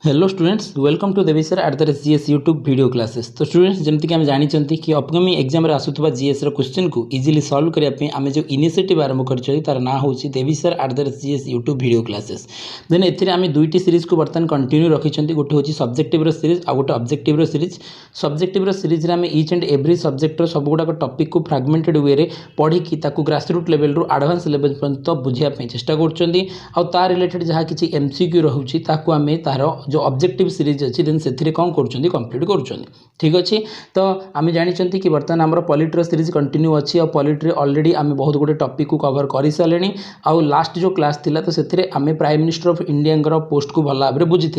Hello students welcome to Devi sir at the GS YouTube video classes. तो students जमती कि आम जानी कि अपकमिंग एग्जाम आसूबा जीएस क्वेश्चन को इजिली सॉल्व करने आम जो इनिशिएटिव आरंभ कर तार ना हूँ Devi sir at the GS YouTube video classes. Then एम दुईटी सीरीज को बर्तमान कंटिन्यू रखी गोटे हूँ सब्जेक्टिव सीरीज आ गोटे ऑब्जेक्टिव सीरीज। सब्जेक्टिव सीरीज आम ईच एंड एव्री सब्जेक्टर सब गुड़ाक टॉपिक को फ्रैगमेंटेड वे रे पढ़ी ग्रासरूट लेवल रू एडवांस लेवल पर्यंत बुझापी चेष्टा कर रिलेटेड जहाँ किसी एमसीक्यू रोचे आम तार जो ऑब्जेक्टिव सीरीज अच्छी देन से कौन कर कंप्लीट कर ठीक अच्छे। तो आम जानी कि बर्तमान आम पॉलिटर सीरीज कंटिन्यू अच्छी और पॉलिटी ऑलरेडी आम बहुत गुटे टॉपिक को कवर कर सारे आउ लास्ट जो क्लास थिला तो से आम prime minister of India post को भल भाव में बुझी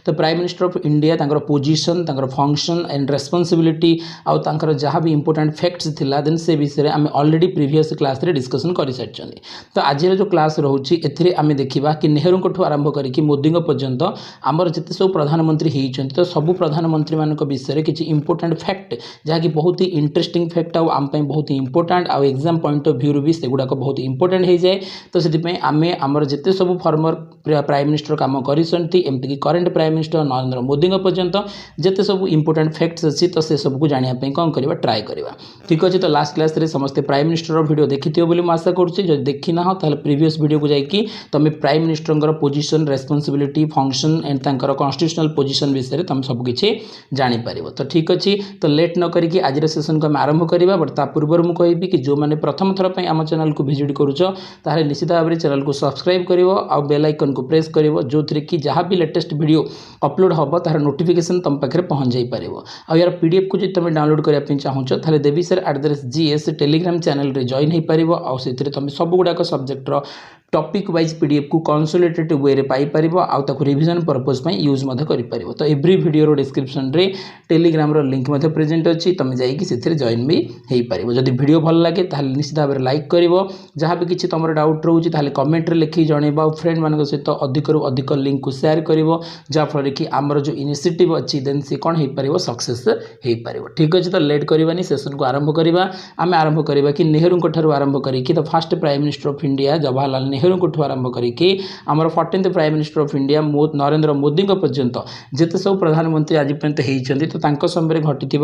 तो prime minister of India position function and responsibility आउ जहाँ भी इंपोर्टेंट फैक्ट्स थिला देन से विषय आम ऑलरेडी प्रीवियस क्लास रे डिस्कशन कर सारी। तो आज जो क्लास रोचे एथिरे आम देखा कि नेहरू ठू आरंभ करके मोदी पर्यंत आमर जिते सब प्रधानमंत्री होती तो सबू प्रधानमंत्री मान विषय किसी इंपोर्टेंट फैक्ट जहाँकि बहुत ही इंटरेस्टिंग फैक्ट आम बहुत ही इंपोर्टेंट आउ एग्जाम पॉइंट ऑफ व्यू भी से गुड़ाक बहुत इंपोर्टेंट हो जाए। तो से आम आमर जिते सब फॉर्मर प्राइम मिनिस्टर काम करमती current prime minister Narendra Modi पर्यंत जिते सब इंपोर्टेंट फैक्ट्स अच्छी तो से सबको जानापी कौन करवा ट्राए करवा ठीक अच्छे। तो लास्ट क्लास रे समस्ते प्राइम मिनिस्टर वीडियो देखी बोली आशा करुँचे जब देखी ना तो प्रीवियस वीडियो को जाकि तुम prime minister position responsibility function and तांकर कॉन्स्टिट्यूशनल पोजिशन विषय तुम सबकि जापर। तो ठीक अच्छे तो लेट न करके आज सेशन को आम आरंभ करवा बट ता पूर्व मुझे कहबी कि जो मैंने प्रथम थर पर आम चैनल को विजिट करुच ताहले निश्चित भाव में चैनल को सब्सक्राइब कर बेल आइकन को प्रेस कर जो थी कि जहाँ भी लेटेस्ट वीडियो अपलोड हम तार नोटिफिकेशन तुम पाखे पहुँच जापर। आ यार पीडीएफ को जो तुम डाउनलोड करने चाहूच ताहले Devi sir at the GS Telegram channel रे जॉइन हो पार आउ तुम सब गुड़ाक सब्जेक्टर टॉपिक वाइज पीडीएफ को कंसोलिडेटेड वे रे पाई परिबो आउ ताको रिवीजन पर्पस में यूज मध्य करि परिबो। तो एवरी वीडियो रो डिस्क्रिप्शन रे टेलीग्राम रो लिंक मध्य प्रेजेंट अछि तुम जाई कि सेथिरे जॉइन भी हेई परिबो। जदि वीडियो भल लागे ताहले निश्चित भाव में लाइक करिवो जहाँ भी किछि तमरो डाउट रहउछि ताहले कमेंट रे लिखि जणेबो आउ फ्रेंड मानक सहित अधिक रु अधिक लिंक को शेयर करिवो जा फल कि आमर जो इनिशिएटिव अछि देन से कोन हेई परिबो सक्सेस हेई परिबो ठीक अछि। तो लेट करबानी सेशन को आरंभ करबा आमे आरंभ करबा कि नेहरू को ठारू आरंभ करी कि the first prime minister of India Jawaharlal Nehru को आरंभ करके आमर 14th prime minister of India Narendra Modi पर्यंत जिते सब प्रधानमंत्री आज पर्यंत होती तो समय घटी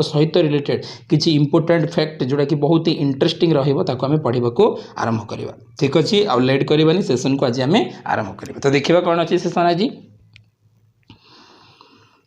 सहित रिलेटेड किसी इंपोर्टेंट फैक्ट जोड़ा कि बहुत ही इंटरेस्टिंग रही पढ़ा को आरंभ करवा ठीक अच्छे। आउ लेट करवानी सेशन को आज आम आरंभ करवा। तो देखा कौन अच्छी सेशन आज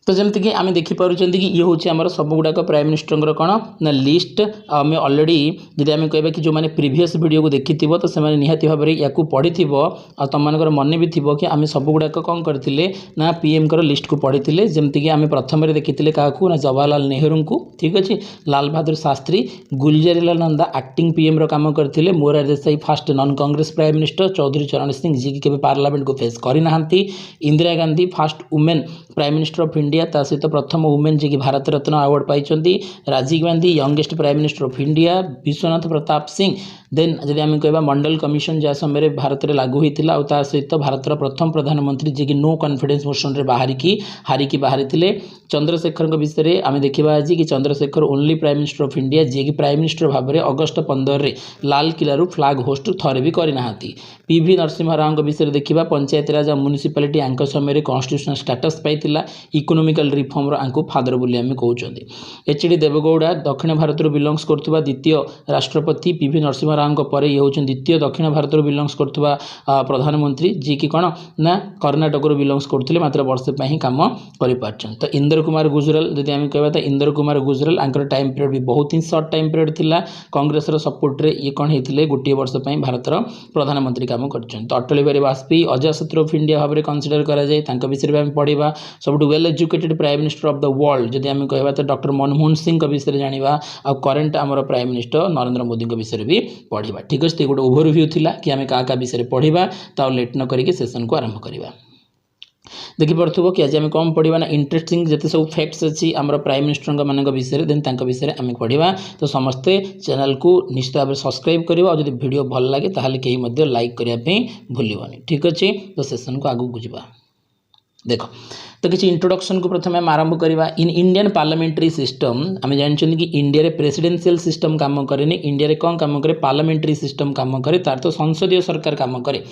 तो जमती कि आम देखिपुर कि ये हूँ आम सब गुड़ाक प्राइम मिनिस्टर कौन ना लिस्ट आम ऑलरेडी जब आम कह कि जो मैंने प्रीवियस वीडियो को देखी तो से निहाती भाव में या पढ़ी तुम मान मन भी थी कि आम सब गुड़ाक कौन करते ना पीएम कर लिस्ट को पढ़ी जमती कि आम प्रथम देखी क्या ना जवाहरलाल नेहरू को ठीक अच्छे लाल बहादुर शास्त्री गुलजारीलाल नंदा एक्टिंग पीएम काम करते Morarji Desai first non Congress prime minister Chaudhary Charan Singh ji की केवल पार्लियामेंट को फेस करना Indira Gandhi first women prime minister of India ता सहित प्रथम वुमेन जी की भारत रत्न अवार्ड पाई Rajiv Gandhi youngest prime minister of India Vishwanath Pratap Singh then जब आम कह मंडल कमिशन जहाँ समय भारत में लागू होता सहित भारतर प्रथम प्रधानमंत्री जी की नो कॉन्फिडेंस मोशन रे हारिकी बाहरी चंद्रशेखर विषय आम देखा आज कि Chandrashekhar only prime minister of India जी की प्राइम मिनिस्टर भाव में अगस्त 15 रे लाल किला फ्लैग होस्ट थरे भी करना। पीवी नरसिंह राव विषय देखा पंचायत राज म्युनिसिपालिटी आंक समय कन्स्टिट्यूशनल स्टेटस पाई इकोनॉमिकल रिफॉर्म आंको फादर बोली आम कहते। एचडी देवगौड़ा दक्षिण भारत बिलंग्स करथुबा द्वितीय राष्ट्रपति पीवी नरसिंह राव पर ये हूँ द्वितीय दक्षिण भारत बिलंग्स करथुबा प्रधानमंत्री जी की कौन ना कर्णाटक बिलंग्स करते मात्र वर्षे ही कम कर। तो इंदर कुमार गुजराल जब आम कह तो Inder Kumar Gujral Anchor time period भी बहुत ही सर्ट टाइम पीरियड थिला कांग्रेस सपोर्ट रे ये कौन होते गोटे वर्ष भारत प्रधानमंत्री काम कर। तो अटल बिहारी वाजपेयी अजाशत्रु ऑफ इंडिया भाव में कनसीडर करा विषय में आम पढ़ा सब well educated prime minister of the world जब आम कह तो डॉक्टर मनमोहन सिंह विषय जाना आ करेन्ट आमर प्राइम मिनिस्टर नरेंद्र मोदी विषय भी पढ़ा ठीक अच्छे। गोटे ओवरव्यू थिला कि आम क्या विषय पढ़ा तो लेट न करके सेशन को आरंभ करवा देखी पड़ो कि आज आम कौन पढ़ा ना इंटरेस्टिंग जिते सब फैक्ट्स अच्छी आम प्राइम मिनिस्टर मान विषय देन विषय आम पढ़ा। तो समस्ते चैनल को निश्चित भाव में सब्सक्राइब कर जब वीडियो भल लगे ताहले कहीं लाइक करने भूलनी ठीक अच्छे। तो सेशन को आगू जावा देखो तो किसी इंट्रोडक्शन को प्रथम आम आरंभ करवा। इन इंडियन पार्लियामेंट्री सिस्टम आम जानते कि इंडिया रे प्रेसिडेंशियल सिस्टम काम करे इंडिया रे कौन काम करे पार्लियामेंट्री सिस्टम काम करे तार तो संसदीय सरकार काम करे।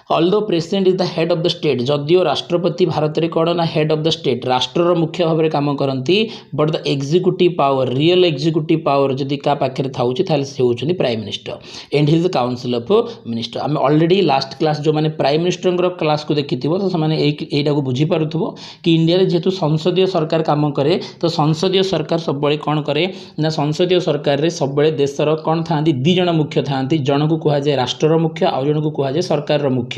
Although president is the head of the state जदियो राष्ट्रपति भारत में कौन ना हेड ऑफ द स्टेट राष्ट्रर मुख्य भाव में काम करती but the executive power real executive power जदि क्या पाखे था से होती prime minister and his council of minister आम ऑलरेडी लास्ट क्लास जो मैंने प्राइम मिनिस्टर क्लास को देखी तो से बुझीपार कि इंडिया जेहेतु संसदीय सरकार काम करे तो संसदीय सरकार सब कौन करे ना संसदीय सरकार रे सब देशर कौन था दिज मुख्य था जन को कहुए राष्ट्रर मुख्य आउ जन को कहुए सरकार मुख्य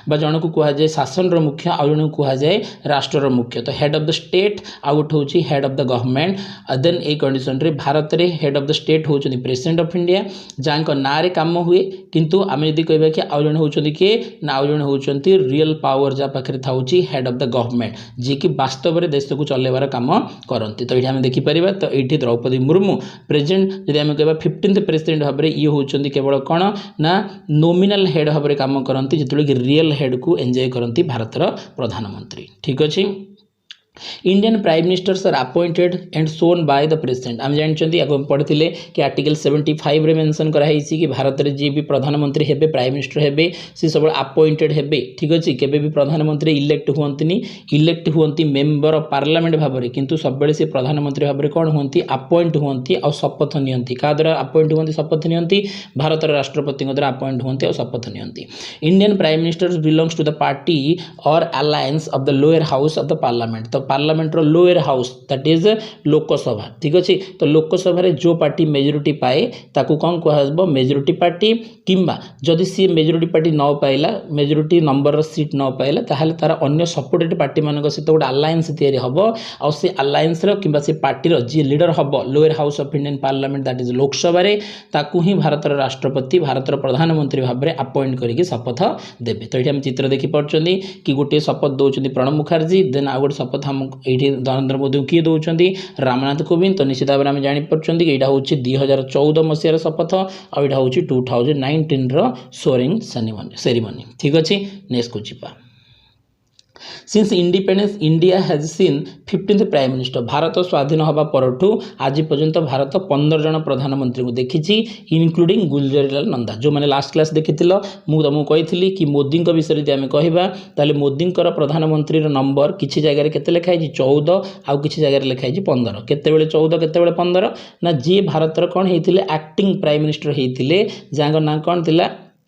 बा जन को कहुए शासन मुख्य आउ जन को कहुए राष्ट्रर मुख्य तो हेड ऑफ द स्टेट आउ गोटे हूँ head of the government then a condition रे भारत रे हेड ऑफ द स्टेट होती प्रेसिडेंट ऑफ इंडिया जहाँ ना रे काम हुए किंतु आम जब कह कि आउ जन होती किए ना आउ जन होती रियल पावर जहाँ पाखे था हेड ऑफ द गवर्नमेंट जी कि वास्तव में देश को चलैबार काम करती तो ये आम देखिपर तो ये द्रौपदी मुर्मू प्रेजेंट जब आम कह 15th प्रेसिडेंट भाव में ये होती केवल कौन ना नोमिनाल हेड भाव में काम करती जिते कि रियल हेड को एंजॉय करती भारतर प्रधानमंत्री ठीक अच्छे Indian prime ministers are appointed and sworn by the president आम जानते आगे पढ़ते कि आर्टिकल 75 रे मेंशन कराई कि भारत में जी भी प्रधानमंत्री हेबे प्राइम मिनिस्टर हेबे सी सब अपॉइंटेड हेबे ठीक अच्छे केबे भी प्रधानमंत्री इलेक्ट हुंती मेंबर ऑफ पार्लियामेंट भाव में किंतु सब से प्रधानमंत्री भाव में कौन हुंती अपॉइंट हुंती और शपथ नियंती क्या द्वारा अपॉइंट हुंती शपथ नियंती भारत राष्ट्रपति द्वारा अपॉइंट हुंती और शपथ नियंती Indian prime ministers belongs to the party और alliance of the lower house of the parliament तो parliament lower house that is Lok Sabha ठीक अच्छे तो लोकसभा रे जो पार्टी मेजोरिटी पाए ताकू कौन कह मेजोरिटी पार्टी किंबा जदि सी मेजोरिटी पार्टी न पाइला मेजोरिटी नंबर सीट न पाइला ताहले तार अन्य सपोर्टेड पार्टी मानक सहित गोटे अलायंस तैयारी हम और से अलायंस किंबा से पार्टी जी लीडर हम lower house of Indian parliament that is Lok Sabha रे ताकू ही भारतर राष्ट्रपति भारतर प्रधानमंत्री भाव में अपॉइंट करके शपथ देवे तो ये हम चित्र देखिपार्टी कि गोटे शपथ दौरान प्रणब मुखर्जी देन आउ गोटे शपथ ये नरेंद्र मोदी किए दौरान रामनाथ कोविंद तो निश्चित भाव में जापर कि यहाँ हूँ 2014 मसीहार शपथ और यहाँ हूँ 2019 स्वेरिंग सेरेमनी ठीक अच्छे नेक्स्ट को जीवा since independence India has seen 15th prime minister Bharat स्वाधीन हवा परठू आज पर्यंत भारत 15 जन प्रधानमंत्री को देखी इनक्लूडिंग गुलजारीलाल नंदा जो मैंने लास्ट क्लास देखी मुझे तुमको कही कि मोदी विषय यदि आम कहवा मोदी प्रधानमंत्री नंबर किसी जगह के लिखाई 14 आउ किसी जगह लिखाई 15 केतबेले 14 केतबेले 15 ना जी भारत कौन होते एक्टिंग प्राइम मिनिस्टर होते जहाँ ना कौन थी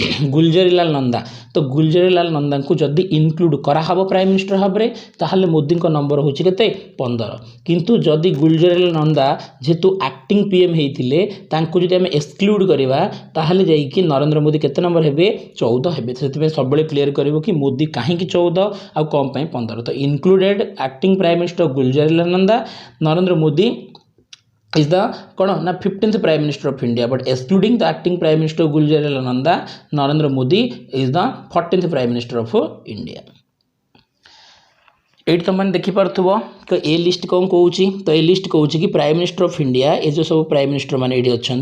गुलजारीलाल नंदा तो गुलजारीलाल नंदा को जदि इनक्लूड कराहब प्राइम मिनिस्टर भाव में ताहले मोदी नंबर होची केते 15 किंतु जदि गुलजारीलाल नंदा जेहेतु एक्टिंग पीएम होते तांको जदि आम एक्सक्लूड करवा ताहले जाइकी नरेंद्र मोदी केते नंबर हेबे 14 हेबे से सब क्लीयर करिवो कि मोदी कहीं 14 आउ कम 15 तो included acting prime minister Gulzarilal Nanda Narendra Modi is the कौन ना 15th prime minister of India but excluding the acting prime minister Gulzarilal Nanda Narendra Modi is the 14th prime minister of India ये तुम मैंने देखिपार तो ए लिस्ट कौन कौन तो ये लिस्ट कौन कि प्राइम मिनिस्टर ऑफ इंडिया ये जो सब प्राइम मिनिस्टर मैंने ये अच्छा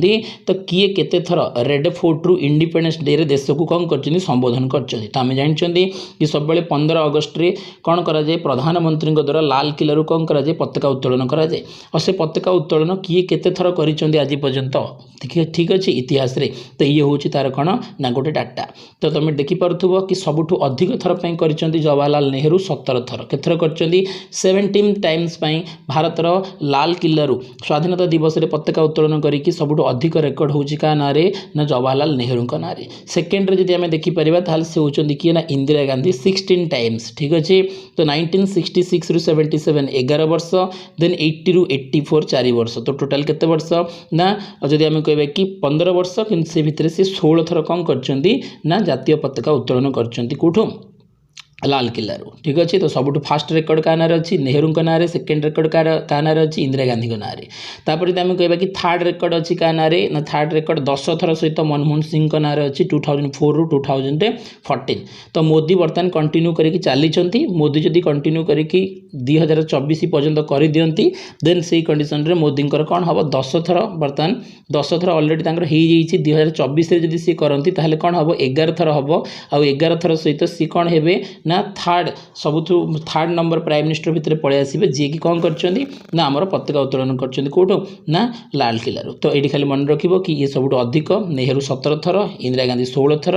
तो किए केते थर रेड फोर्ट रु इंडिपेंडेंस डे रे देश को कौन कर संबोधन कर तो आम जानते कि सब 15 अगस्त रे कौन कराए प्रधानमंत्री द्वारा लाल किला रू कौन कराए पताका उत्तोलन कराए और से पताका उत्तोलन किए केते थर कर आज पर्यंत ठीक अच्छे इतिहास रे तो ये हूँ तार कौन ना गोटे डाटा तो तुम देखिपार कि सबुठ अधिक थर कर जवाहरलाल नेहरू 17 थर के कर 17 टाइम्स भारतर लाल किला रू स्वाधीनता दिवस रे पताका उत्तोलन करके सबुठ अधिक रेकर्ड होची का ना रे ना जवाहरलाल नेहरू का ना सेकेंड रे जदि आम देखिपर ताल से होती किए ना इंदिरा गांधी 16 टाइम्स ठीक अच्छे तो 1966 रु 77 11 वर्ष देन 80 रु 84 4 वर्ष तो टोटाल केते वर्ष ना जदि आम कह कि 15 वर्ष कि से भितर से 16 थर कौन कर जातीय पताका उत्तोलन कर लाल किला रू ठीक अच्छे तो सबुठ फास्ट रेकर्ड का ना अच्छी नेहरू ना सेकेंड रेकर्ड का ना अच्छी इंदिरा गांधी ना तापर जब आम कह कि थर्ड रेकर्ड अच्छी का ना थर्ड रेकर्ड 10 थर सहित मनमोहन सिंह ना अच्छी 2004 रु 2014 तो मोदी बर्तमान कंटिन्यू करके चली मोदी जदि कंटिन्यू करके 2024 पर्यंत कर दियंती देन से कंडीशन रे मोदी कौन हम 10 थर बर्तमान 10 थर अलरेडी हो जाइए 2024 जदि सी करती कौन हम 11 थर हम आउ 11 थर सहित सी कौन हे ना थर्ड नंबर प्राइम मिनिस्टर भितर पड़े आसवे जी कि कौन करछंदी ना आमर पताका उत्तोलन करछंदी कोठो ना लाल किला तो ये खाली मन रखिबो कि ये सबुठ अधिक नेहरू 17 थर इंदिरा गांधी 16 थर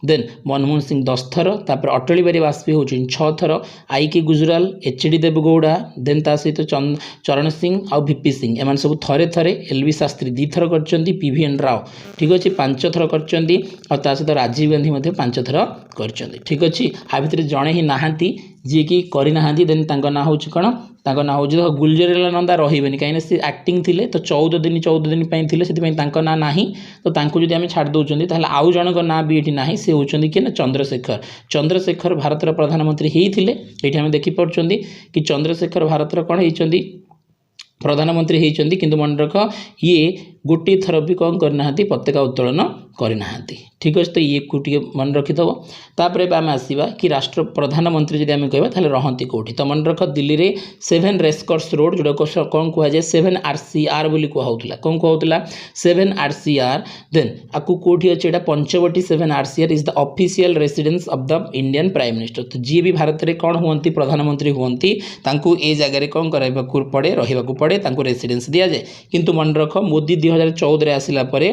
देन मनमोहन सिंह 10 थर तापर अटल बिहारी वाजपेयी होउछन 6 थर आई के गुजराल एचडी देवगौड़ा देन ता सहित चरण सिंह आ वीपी सिंह एमान सब थरे थरे एलवी शास्त्री 2 थर करछंदी पीवीएन राव ठीक अच्छे 5 थर करछंदी और ता सहित राजीव गांधी मध्य 5 थर करछंदी ठीक अच्छे आ भितर जणे ही नाहांती जी कि करि नाहांती देन तांको ना होउछ कोन तांको ना होउछ गुलजरीलाल नंदा रहिबेनी काइने से एक्टिंग थिले तो 14 दिन पई थिले सेति पई तांको ना नाही तो तांको जदि आमे छाड़ दोउचंदी ताहले आउ जणक ना भी एठी नाही से होउचंदी कि ना चंद्रशेखर भारतर प्रधानमंत्री हेइथिले एठी आमे देखि पड़चंदी कि चंद्रशेखर भारतर कोन हेइचंदी प्रधानमंत्री हेइचंदी किंतु मन रख ये गोटे थर भी कौन करना पताका उत्तोलन करना ठीक अच्छे तो ये गोटे मन रखिथव तापर आम आसवा कि राष्ट्र प्रधानमंत्री जब आम कह रहती कौटी तो मन रख दिल्ली में 7 रेस्कोर्स रोड जोड़ा कौन कहुए 7 RCR बोली कहूला कौन कहूला 7 RCR देन आपको कौटी अच्छे यहाँ Panchavati 7 RCR is the official residence of the Indian prime minister तो जी भी भारत में कौन हुंती प्रधानमंत्री हुंती तांको ए जगह कौन कराइबाकू पड़े रहिबाकू पड़े तांको रेसिडेंस दिया जाए किंतु मन रख मोदी 2014 आसिला परे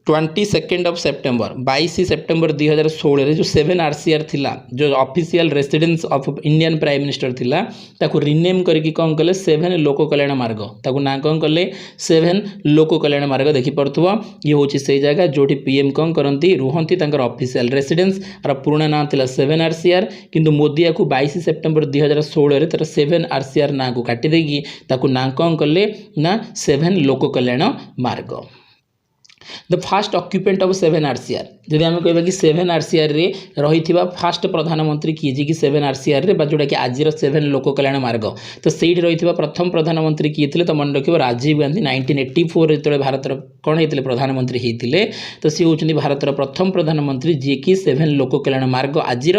22 सेप्टेम्बर 22 सेप्टेम्बर 2016 जो 7 RCR थिला जो official residence of Indian prime minister थिला ताको रिनेम करके कौन कले 7 लोक कल्याण मार्ग ताको ना कौन कले 7 लोक कल्याण मार्ग देखि पड़थुवा ये होची से जगह जोठी पीएम कौन करंती रुहंती तांकर ऑफिशियल रेसिडेंस और पुराना नाम थिला 7 RCR किंतु मोदी याकू 22 सेप्टेम्बर 2016 रे तर 7 RCR ना को काटी देगी ताको ना कौन कले ना 7 लोक कल्याण मार्ग the fast occupant of 7 RCR जदि आम कह कि 7 RCR रे रही फास्ट प्रधानमंत्री किए जी कि 7 RCR रे जोटा कि आज 7 लोक कल्याण मार्ग तो सही रही प्रथम प्रधानमंत्री किए थे तो मन रख राजीव गांधी 1984 जो भारत कौन होते प्रधानमंत्री होते तो सी होती भारत प्रथम प्रधानमंत्री जी कि 7 लोक कल्याण मार्ग आज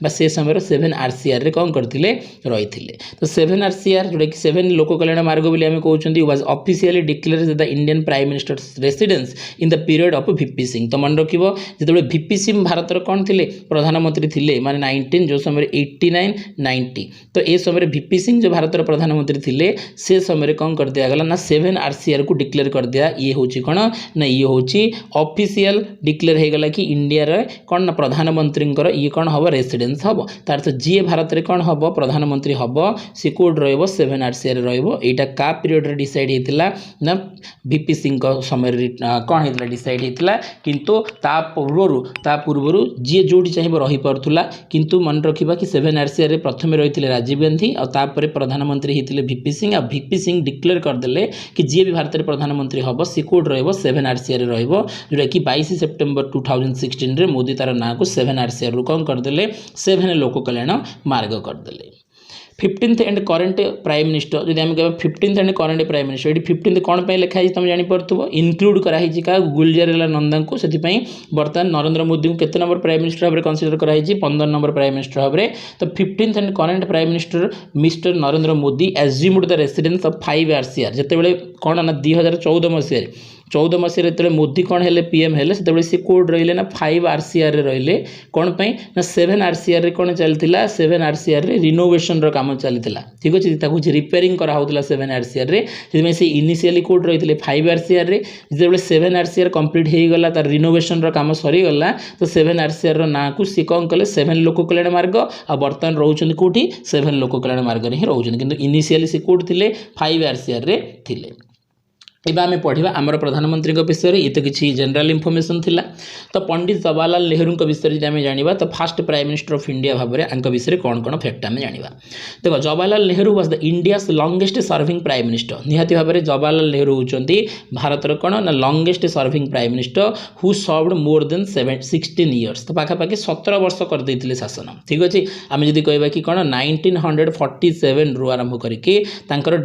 से समय 7 RCR रे कौन करते रही तो 7 RCR जोटा कि 7 लोक कल्याण मार्ग बोली आम कहते was officially declare the Indian prime minister residence in the period of VP Singh तो मन रख जो वीपी सिंह भारत कौन थे प्रधानमंत्री थे माने 19 जो समय 89-90 तो ये समय वीपी सिंह जो भारत प्रधानमंत्री थे से समय कौन कर दिया गला ना 7 RCR को डिक्लेयर कर दिया ये हूँ कौन ना ये हूँ ऑफिशियल डिक्लेयर हो गला कि इंडिया रे कौन ना प्रधानमंत्री ये कौन हम रेसिडेंस हम तार तो जी भारत में कौन हम प्रधानमंत्री हम सी कोड रो 7 RCR रहा का पीरियड रे डिसाइड होता ना वीपी सिंह समय कौन होता डिसाइड होता किंतु ता पूर्वर जी जोटी चाहिए रही पार्ला किंतु मन रखा कि 7 RCR रे प्रथम रही राजीव गांधी और तापर प्रधानमंत्री होते वीपी सिंह और वीपी सिंह डिक्लेयर करदे कि जी भी भारत में प्रधानमंत्री हम सी कोड रो 7 RCR जोटा कि 22 सेप्टेम्बर 2016 रे मोदी तार ना को 7 RCR रू कौन करदे 7 लोक कल्याण मार्ग करदे 15th and current prime minister जब आम कह 15th and current prime minister ये 15th कौन पे लिखाई तुम जापर इनक्लूड कराई क्या गुलजारीलाल नंदा को से बर्तमान नरेंद्र मोदी को केते नंबर प्राइम मिनिस्टर भाव कनसीडर कराई 15 नंबर प्राइम मिनिस्टर भाव तो 15th and current prime minister mister Narendra Modi assumed the residence of 5 RCR जिते कौन ना 2014 मसीह जो मोदी कौन है पीएम है से कोड रही ना 5 RCR रही कौन पे ना 7 RCR रे कौन चलता 7 RCR रे रिनोवेशन रो काम चलता ठीक अच्छे रिपेयरिंग कराला 7 RCR रे से इनिशियली कोड रही 5 RCR रे जो 7 RCR कंप्लीट हो गला तार रिनोवेशन रो काम सरीगला तो 7 RCR रो ना को सी कौन कले 7 लोक कल्याण मार्ग आ बर्तमान रोचन कौटी 7 लोक कल्याण मार्ग रे ही रोचन किंतु इनिशियली से कोड थिले 5 RCR रे थिले एबा आमे पढ़िबा आमर प्रधानमंत्री विषय में ये तो किसी जनरल इनफॉरमेशन थिला तो पंडित जवाहरलाल नेहरू विषय में आम जाना तो first prime minister of India भाव में विषय कौन कौन फैक्ट आम जाना देखो Jawaharlal Nehru was the India's longest serving prime minister निहाती भाव में जवाहरलाल नेहरू होती भारत कौन ना longest serving prime minister who served more than 16 years तो पाखापाखि 17 वर्ष करदे शासन ठीक अच्छे आम जब कह कि कौन 1947 रु आरंभ करके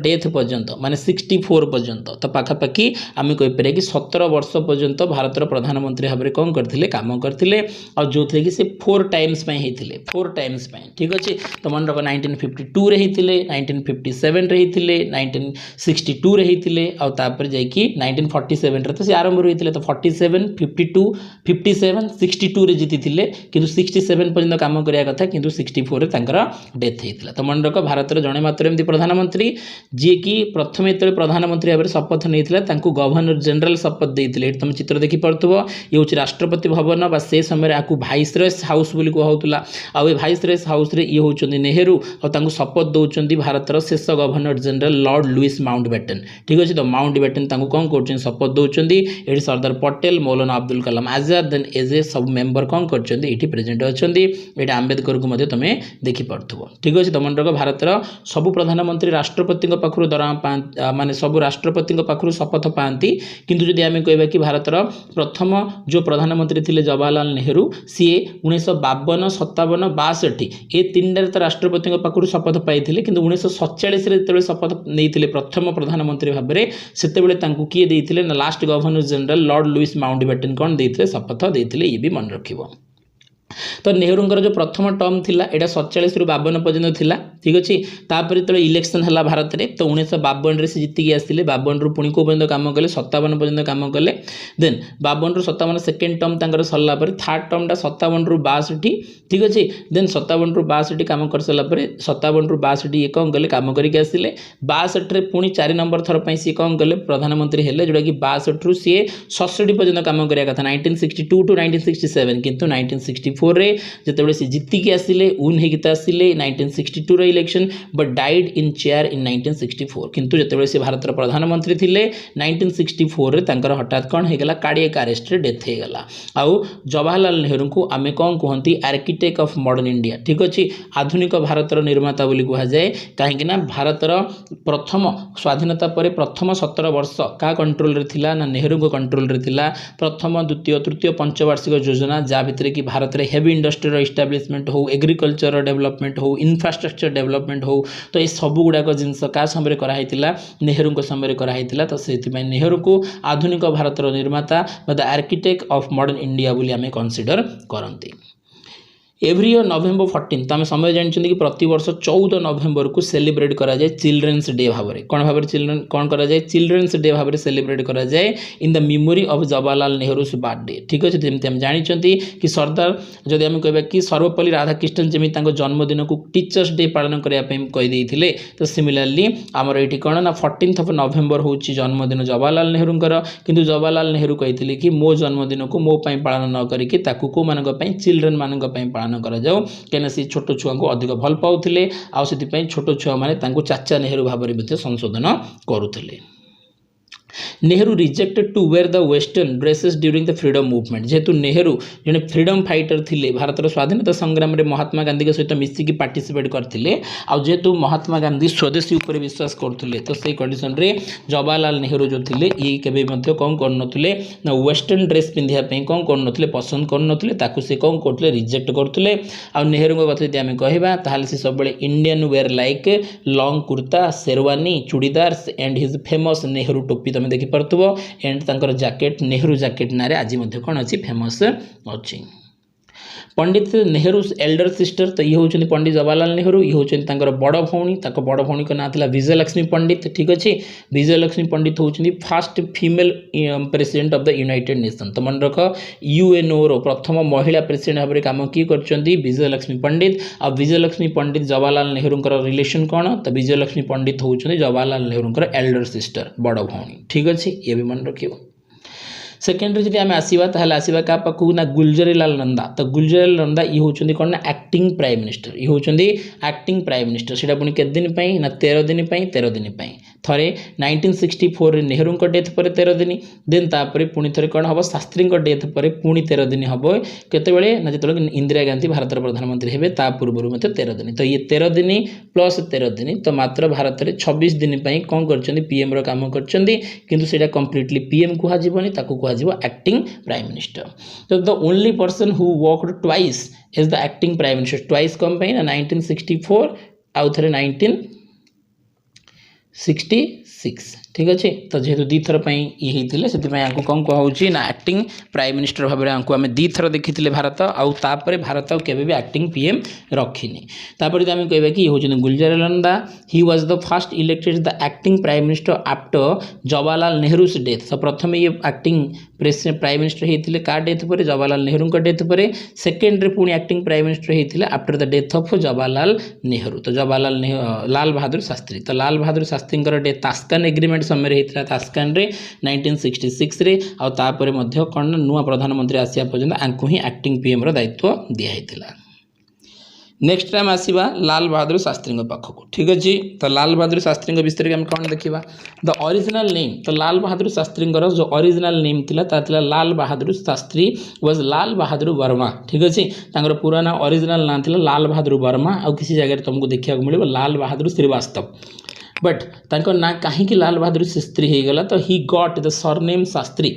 डेथ पर्यंत माने 64 पर्यंत तो पाखापाखि आम कहीपर कि 17 वर्ष पर्यंत भारतर प्रधानमंत्री भाव भाव में कौन करते काम करते और जो थे कि से 4 टाइम्स होते 4 टाइम्स ठीक अच्छे। तो मन रख 1952 होते 1957 होते 1962 होते और तापर जाकि 1947 तो से आरंभ होते तो 47 52 57 62 रे जीति किंतु 67 पर्यंत काम करिया कथा किंतु 64 रे तांकर डेथ होता। तो मन रख भारत जड़े मात्र एमती प्रधानमंत्री जी की प्रथम जो प्रधानमंत्री भाव में शपथ नहीं गवर्नर जनरल शपथ देते तुम चित्र देखिपो ये हूँ राष्ट्रपति भवन बा से समय आपको भाइसरॉयस हाउस बोली कहूला आउ भाइसरॉयस हाउस रे ये होचंदी नेहरू और शपथ दौरान भारतर शेष governor general Lord Louis Mountbatten ठीक अच्छे। तो माउंटबेटन कौन कर शपथ दौरान ये सरदार पटेल मौलाना अब्दुल कलाम आजाद देन एजे सब मेंबर कौन कर प्रेजेंट अच्छा ये आंबेडकर को तुम देखिपो ठीक अच्छे। तो मन रख भारतर सबू प्रधानमंत्री राष्ट्रपति पाखु दरमा माने सबू राष्ट्रपति पाखु शपथ पाती किंतु जदि आम कहबा कि भारतर प्रथम जो प्रधानमंत्री थे जवाहरलाल नेहरू सी 1952 57 62 ये 3 तो राष्ट्रपति पाखु शपथ पाई किंतु 1947 जो शपथ नहीं प्रथम प्रधानमंत्री भाव में से किए देते last governor general Lord Louis Mountbatten कौन देते शपथ देते ये भी मन रखिबो। तो नेहरूंकर जो प्रथम टर्म थिला एटा 47 रु 52 पर्यंत थिला ठीक अच्छे। तापर जो इलेक्शन है भारत में तो 1952 से जीतिकी आसते 52 रु पुणी को पर्यंत काम कले 57 पर्यंत काम कले देन 52 रु 57 सेकेंड टर्म तांकर सरला पर थर्ड टर्म टा 57 रु 62 ठीक अच्छे। देन 57 रु 62 काम कर सारा पर 57 रु 62 ये कौन कले काम करके आसिले 62 पुणी 4 नंबर थर पर सी कौन कले प्रधानमंत्री हेले जोटा कि 62 रु सी 67 पर्यंत काम करिया कथा 1962 टू 1967 किंतु 1964 रे जेतेबेले से जीतिकी आसिले उन हेकित आसिले 1962 रो election but died in chair in 1964 किंतु जेतेबेले से भारतर प्रधानमंत्री थिले 1964 रे तांकर हठात कौन हेगला कार्डियक अरेस्ट रे डेथ हेगला। आउ जवाहरलाल नेहरू को आमे कौन कहती आर्किटेक्ट ऑफ मॉडर्न इंडिया ठीक अच्छे आधुनिक भारतर निर्माता बोली कह जाए कहीं भारतर प्रथम स्वाधीनता पर प्रथम 17 वर्ष क्या कंट्रोल रे थिला ना नेहरू कंट्रोल रे थिला प्रथम द्वितीय तृतीय पंचवार्षिक योजना जहाँ भितर कि भारत में हेवी इंडस्ट्री इस्टाब्लिशमेंट हो एग्रीकल्चर डेवलपमेंट हो इंफ्रास्ट्रक्चर डेवलपमेंट हो तो ये सब गुड़ाक जिनस क्या समय कराइला नेहरू समय कराइला। तो से नेहरू को आधुनिक भारतर निर्माता the architect of modern India बोली आमे कंसीडर करती। एव्री ईयर नवेम्बर 14 तो आम समय जानते कि प्रति वर्ष 14 नवेम्बर को सेलिब्रेट करा जाए चिल्ड्रेन्स डे भाव में कौन भाव चिल्ड्रेन कौन करा जाए चिल्ड्रेन्स डे भाव में सेलिब्रेट करा जाए in the memory of Jawaharlal Nehru's birthday ठीक अच्छे। जमी आम जानते कि सरदार जदि आम कहबा कि सर्वपल्ली राधाकृष्णन जमी जन्मदिन को टीचर्स डे पालन करने कहीदे तो सिमिलारली आमर ये कौन ना 14 ऑफ नवेम्बर हूँ जन्मदिन जवाहरलाल नेहरूंकर किंतु जवाहरलाल नेहरू कहते कि मो जन्मदिन को मो पालन न करके कौ मानी चिल्ड्रेन मान पालन करा जाओ कहीं सी छोट छुआ को अधिक भल पाउथिले आ से छोट छुआ मैंने चाचा नेहरू भाव में संशोधन करुले। Nehru rejected to wear the western dresses during the freedom movement जेहेतु नेहरू जड़े फ्रीडम फाइटर थिले भारतर स्वाधीनता संग्राम में महात्मा गांधी के सहित मिसिकी पार्टिसिपेट करते आउ जेहेतु महात्मा गांधी स्वदेशी उपर विश्वास करते तो से कंडीशन रे जवाहरलाल नेहरू जो थे ये केबे मध्य कौन करनथुले ना वेस्टर्न ड्रेस पिंधिया कौन करनथुले पसंद करनथुले ताकू से कौन करथुले रिजेक्ट करथुले। आ नेहरू कथा यदि आम कहबा ताहाले से सब Indian wear like long kurta sherwani churidar and his famous Nehru टोपी तुम देखिपो एंड तांकर जैकेट नेहरू जैकेट ना आज कौन अच्छी फेमस अच्छी। पंडित नेहरू एल्डर सिस्टर तो ये होचंदी पंडित जवाहरलाल नेहरू ये होचंदी बड़ भौणी बड़ भौणी का नाम विजयलक्ष्मी पंडित ठीक अच्छे। विजयलक्ष्मी पंडित होचंदी first female president of the United Nation. तो मन रख यूएनओ रो प्रथम महिला प्रेसिडेंट भाव में काम किए करचंदी विजयलक्ष्मी पंडित। आ विजयलक्ष्मी पंडित जवाहरलाल नेहरू रिलेशन कौन तो विजयलक्ष्मी पंडित होचंदी जवाहरलाल नेहरू एल्डर सिस्टर बड़ भौणी ठीक अच्छे ये भी मन रखियो। सेकेंडरी जी आम आसवा आसवा क्या पाखु ना गुलजारीलाल नंदा तो गुलजारीलाल नंदा ये होचंदी कौन ना एक्टिंग प्राइम मिनिस्टर ये होचंदी एक्टिंग प्राइम मिनिस्टर सेटा पुणी केते दिन पई ना 13 दिन पई थरे 1964 रे नेहरू डेथ पर 13 दिन देन तापर पुणी थे कौन हम शास्त्री डेथ पर पुणी 13 दिन हम केतबेले ना जो इंदिरा गांधी भारत प्रधानमंत्री हेबे ता पूर्व 13 दिन तो ये 13 दिन प्लस 13 दिन तो मात्र भारत में 26 दिन कौन कर पीएम रो काम कर किंतु सेटा कंप्लीटली पीएम कहबनी एक्टिंग प्राइम मिनिस्टर। तो the only person who worked twice is the acting prime minister twice कम पे ना 1964 आउ थे 66 ठीक अच्छे। तो जेहेतु दी थर ये होते से कौन कहुच्छी ना एक्टिंग प्राइम मिनिस्टर भाव में आम दी थर देखी भारत आउे भारत केवे भी एक्टिंग पीएम रखिनी। तापर आम कह कि हूँ Gulzar Nanda he was the first elected the acting prime minister after Jawaharlal Nehru's death. तो प्रथम ये एक्टिंग प्राइम मिनिस्टर होते का डेथ पर जवाहरलाल नेहरू डेथ पर सेकेंड्रे पुणी एक्टिंग प्राइम मिनिस्टर होते after the death of Jawaharlal Nehru. तो जवाहरलाल लाल बहादुर शास्त्री। तो लाल बहादुर शास्त्री डेथ तास्कान एग्रीमेंट समय होता तास्कान 1966 रे आउे कौन नुआ प्रधानमंत्री आसिया पर्यंत आंकु ही एक्टिंग पीएम रो दायित्व दिया। नेक्स्ट टाइम आसवा लाल बहादुर शास्त्री पाखक ठीक अच्छे। तो लाल बहादुर शास्त्री विषय में कौन देखा द ओरिजिनल नेम। तो लाल बहादुर शास्त्री जो ओरिजिनल नेम था लाल बहादुर शास्त्री वाज लाल बहादुर वर्मा ठीक अच्छे। पूरा ना ओरिजिनल ना था लाल बहादुर वर्मा आ किसी जगह तुमको देखा मिले लाल बहादुर श्रीवास्तव बट तांको ना कहीं लाल बहादुर शास्त्री हो गला। तो he got the surname Shastri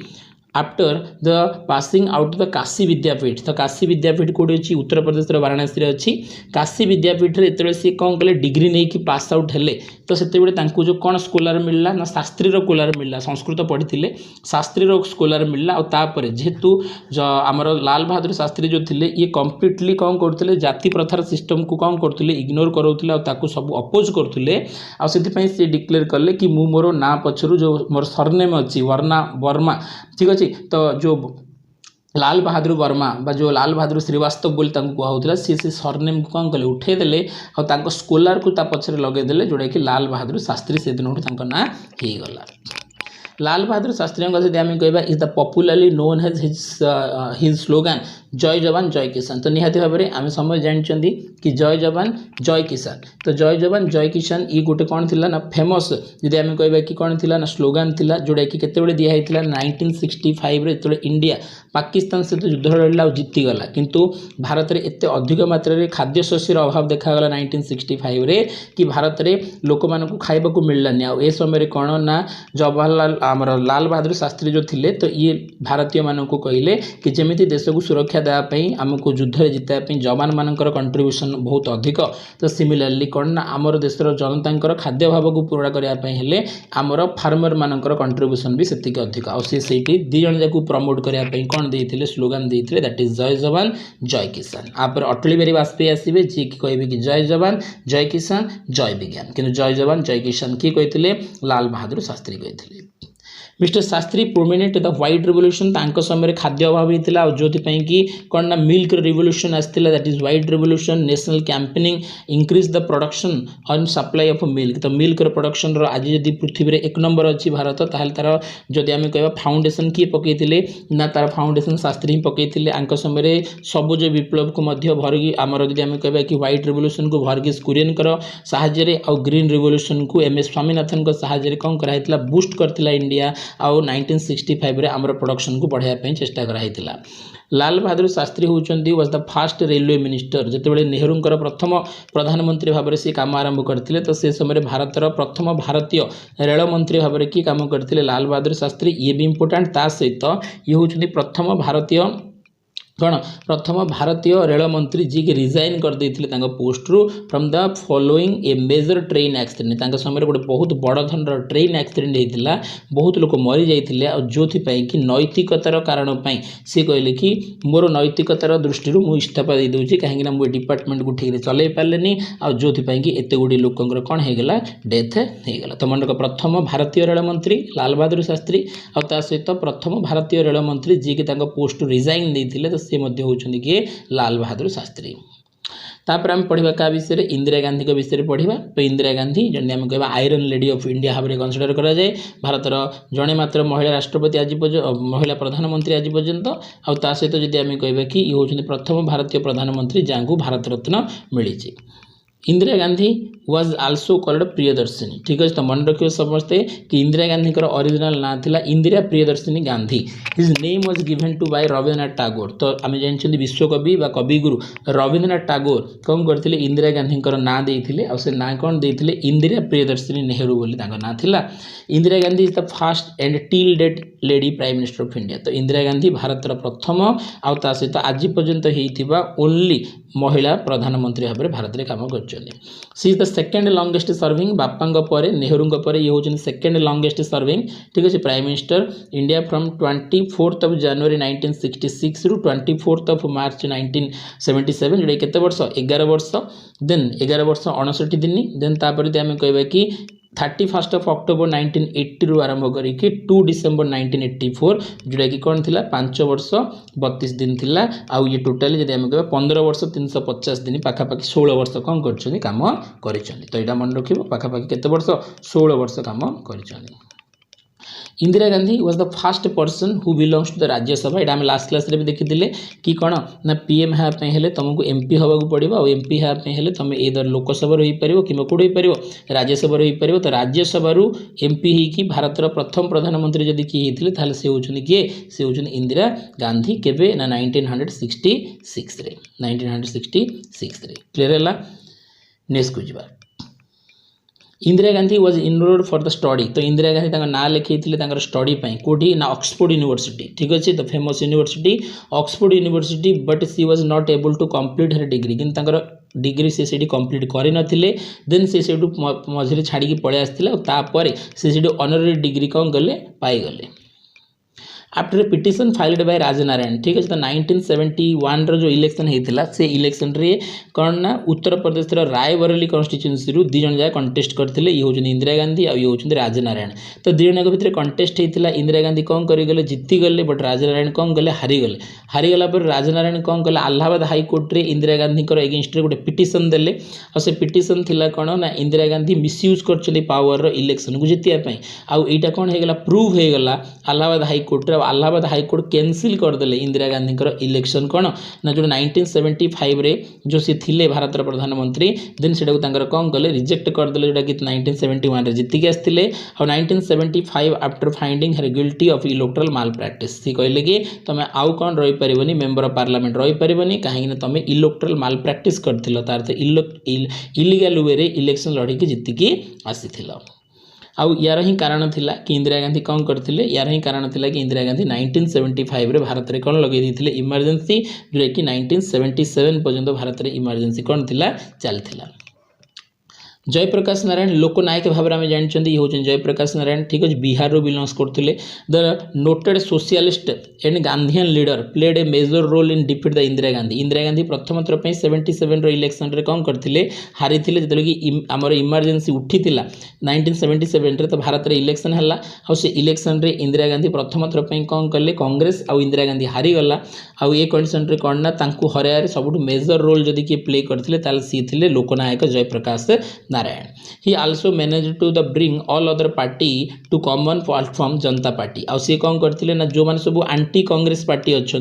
after the passing out the Kashi Vidyapith. तो काशी विद्यापीठ कौटी अच्छी उत्तर प्रदेश वाराणसी अच्छी। काशी विद्यापीठ जो सी कौन कले डिग्री नहीं कि पास आउट हेले तो से जो कौन स्कॉलर मिलला ना शास्त्री स्कॉलर मिलला संस्कृत पढ़ी शास्त्री स्कॉलर मिलला। और जेहेतु आमर लाल बहादुर शास्त्री जो थे ये कम्प्लीटली कौन करते जाति प्रथार सिस्टम को कौन करते इग्नोर कराते सब अपोज करते से डिक्लेयर कले कि मु मोर ना पछरु जो मोर सरनेम अच्छी वर्मा ठीक अच्छे। तो जो लाल बहादुर वर्मा बा जो लाल बहादुर श्रीवास्तव बोली कहूला सी सरनेम को कौन कले उठेदेले और स्कॉलर को पछरे लगेदेले जोटा कि लाल बहादुर शास्त्री से दिन ना हो गला। लाल बहादुर शास्त्री जब आम कह is the popularly known as his slogan Jai Jawan जय किसान। तो निहाती भाव में आम समय जानते कि जय जवान जय किसान। तो जय जवान जय किसान ये गोटे कौन थी ना फेमस जब आम कह कि कौन थी ना स्लोगान थी जोटा कि केतबेले दिया 1965 जो इंडिया पाकिस्तान सहित युद्ध लड़ला और जीतीगला किंतु भारत में एत अधिक मात्रा रे खाद्य शस्यर अभाव देखागला 1965 रे कि भारत में लोक मान खाइबा को मिललानी। आ समय कौन ना जवाहरलाल आमर लाल बहादुर शास्त्री जो थिले तो ये भारतीय मानक कहले कि जमी देश को सुरक्षा देवाई आमको युद्ध जितापी जवान मानकर कंट्रीब्यूशन बहुत अधिक। तो सिमिलरली कौन ना आमर देशर जनता खाद्य भाव को पूरा करने आमर फार्मर मानकर कंट्रीब्यूशन भी सेतिक अधिक। आसी दी जन जाक प्रमोट करने कौन देते स्लोगान देते दैट इज जय जवान जय किसान। आप अटल बिहारी वाजपेयी आसवे जी कहे कि जय जवान जय किसान जय विज्ञान किंतु जय जवान जय किसान किए कहते लाल बहादुर शास्त्री कहते। Mister Shastri promoted the white revolution तांको समय खाद्य अभाव होता जो कि कौन ना मिल्क रिवोल्यूशन आसाला that is white revolution national campaigning increase the production on supply of milk. तो मिल्क प्रोडक्शन आज जब पृथ्वी में 1 नंबर अच्छी भारत ताल तार जदि आम कह फाउंडेशन किए पकईले ना तार फाउंडेशन शास्त्री ही पकईले आंक समय सबुज विप्लव को भरगी आमर जब आम कह कि व्हाइट रिवोल्यूशन को भरगिस कुरियन साहाय्य आउ ग्रीन रिवोल्यूशन को एम एस स्वामीनाथन साहाय्य कौन कराइला बूस्ट करथिला इंडिया आउ 1965 रे आमर प्रोडक्शन को बढ़ाई चेष्टा कराइला। लाल बहादुर शास्त्री होती was the first railway minister जितेबाला नेहरू प्रथम प्रधानमंत्री भाव में सी काम आरंभ करते तो से समय भारतर प्रथम भारतीय रेल मंत्री भाव में किए काम करते लाल बहादुर शास्त्री ये भी इंपोर्टाट ता सहित ये होती प्रथम भारतीय कौन प्रथम भारतीय रेल मंत्री जी के रिजाइन कर देते पोस्ट रु from the following a major train accident समय गोटे बहुत बड़ धन ट्रेन एक्सीडेंट होता बहुत लोग मरी जाते और जो कि नैतिकतार कारण सी कहले कि मोर नैतिकतार दृष्टि मुझे इस्तीफा दे दूसरी कहीं मुझे डिपार्टमेंट को ठीक चल पारे और जो कि एत गुड़ी लोकर कौन होगा डेथ होगा। तो मन प्रथम भारतीय रेल मंत्री लाल बहादुर शास्त्री और सहित प्रथम भारतीय रेल मंत्री जी के पोस्ट रिजाइन देते से होती किए लाल बहादुर शास्त्री। तापर आम पढ़ा क्या विषय में इंदिरा गांधी के विषय में पढ़ा। तो इंदिरा गांधी जमी आम कह आयरन लेडी ऑफ इंडिया भाव में कनसीडर कराए भारतर जड़े मात्र महिला राष्ट्रपति आज महिला प्रधानमंत्री आज पर्यंत आ सहित जब आम कह कि ये हूँ प्रथम भारतीय प्रधानमंत्री जहाँ को भारत रत्न मिली। Indira Gandhi was also called Priyadarshini ठीक अच्छे। तो मन रखिए समस्ते कि इंदिरा गांधी ओरिजिनल ना था Indira Priyadarshini Gandhi. His name was given to by Rabindranath Tagore. तो आम जानते विश्वकवि व कविगुरु रवींद्रनाथ टैगोर कौन करते इंदिरा गांधी ना देते और से ना कौन देते इंदिरा प्रियदर्शिनी नेहरू बोली ना था। Indira Gandhi is the first and till date lady prime minister of India. तो इंदिरा गांधी भारतर प्रथम आ सहित आज पर्यंत होता ओनली महिला प्रधानमंत्री भाव में भारत में काम कर करछनी सी is the second longest serving बापांग परे नेहरू परे ये होचन सेकंड लॉन्गेस्ट सर्विंग ठीक अछि prime minister India from 24th of January 1966 रु 24th ऑफ मार्च 1977 जोडे केते वर्ष 11 वर्ष देन 11 वर्ष 59 दिन देन तापर दे हम कहबा कि 31st ऑफ अक्टोबर 1980 रु आरंभ करी कि 2 डिसेंबर 1984 जोड़ा कि कौन थिला 5 वर्ष 32 दिन थिला आउ ये टोटली जदि हम कहबा 15 वर्ष 350 दिन पाखा पाखी 16 वर्ष कौन करछनी काम करछनी तो एटा मन रखिबो पाखा पाखी केते वर्ष 16 वर्ष काम करछनी Indira Gandhi was the first person who belongs to the Rajya Sabha एटा हम लास्ट क्लास रे भी देखिथिले कि कोन ना पीएम हा पे हेले तुमको एमपी होबा को पड़िबो और एमपी हा पे हेले तुम एदर लोकसभा रही परिबो कि कोड होई परिबो राज्यसभा रही परिबो तो राज्यसभा रु एमपी ही कि भारत रो प्रथम प्रधानमंत्री जदी कि हेथिले ताले से होचनी कि से होचनी इंदिरा गांधी केबे ना 1966 रे 1966 रे क्लियर हला नेक्स्ट को जिबा Indira Gandhi was enrolled for the study तो इंदिरा गांधी तांका ना लिखैथिले तांकर स्टडी पई कोठी ना ऑक्सफोर्ड यूनिवर्सिटी ठीक अछि तो famous university Oxford university but she was not able to complete her degree किन तांकर डिग्री से सेठी कंप्लीट करि नथिले देन से सेठु मझरे छाडी की पळे आस्थिला ता परे से सेठु ऑनररी डिग्री कोन गले पाई गले after a petition filed by Rajnarayan ठीक है तो 1971 रो जो इलेक्शन हेतिला से इलेक्शन रे कौन ना उत्तर प्रदेश रो रायबरेली कॉन्स्टिट्यूएंसी रु 2 जन जाय कंटेस्ट करथिले ये होजन इंदिरा गांधी आ ये होजन राजनारायण तो दि जन के भितर कंटेस्ट हेतिला इंदिरा गांधी कोन करि गले जीति गले बट राजनारायण कोन गले हारी गला पर राजनारायण कोन गले इलाहाबाद हाई कोर्ट रे इंदिरा गांधी को अगेंस्ट रे गोटे पिटिशन देले और से पिटिशन थिला कोन ना इंदिरा गांधी मिसयूज करछली पावर रो इलेक्शन को जितिया पई आ एटा कोन हे गला प्रूव हे गला इलाहाबाद हाई कोर्ट रे इलाहाबाद हाईकोर्ट कैंसिल करदे इंदिरा गांधी इलेक्शन कौन ना जो 1975 रे जो सी थिले भारत प्रधानमंत्री देन सेटा कौन कले रिजेक्ट करदे जोटा कि 1971 रे जीतिक आसते और 1975 after finding her guilty of electoral malpractice सी कहले कि तुम आउ कौन रही पारिबनी मेंबर ऑफ पार्लियामेंट रही पारिबनी कहीं तुम इलेक्टोरल माल प्रैक्टिस करथिलो तार इलीगल वे रे इलेक्शन लड़ी की जीतिक आसीथिलो आउ यार ही कारण थिला कि इंदिरा गांधी कौन करथिले यार ही कारण थिला कि इंदिरा गांधी 1975 रे भारत रे कौन लगे दिथिले इमरजेंसी जो कि 1977 पर्यंत भारत रे इमरजेंसी कौन थिला चलथिला जयप्रकाश नारायण लोकनायक भाव में जानते ये हूँ जयप्रकाश नारायण ठीक अच्छे बिहार रो बिलोंग्स करते the noted socialist and Gandhian leader played a major role in defeat the Indira Gandhi प्रथम थर 77 रो इलेक्शन रे कौन करते हारी जो कि आमर इमरजेंसी उठी 1977 रे तो भारत रे इलेक्शन है और से इलेक्शन रे इंदिरा गांधी प्रथम थर कौन कले कांग्रेस आउ इंदिरा गांधी हारी गला आउ ये कंडीशन रे कौन ना हरैया सबुठ मेजर रोल जदि किए प्ले करते सी थे Loknayak Jayaprakash Narayan he also manage to the bring all other party to common platform Janata party आउ सी कौन करते ना जो मैंने सब आंटी कांग्रेस पार्टी अच्छा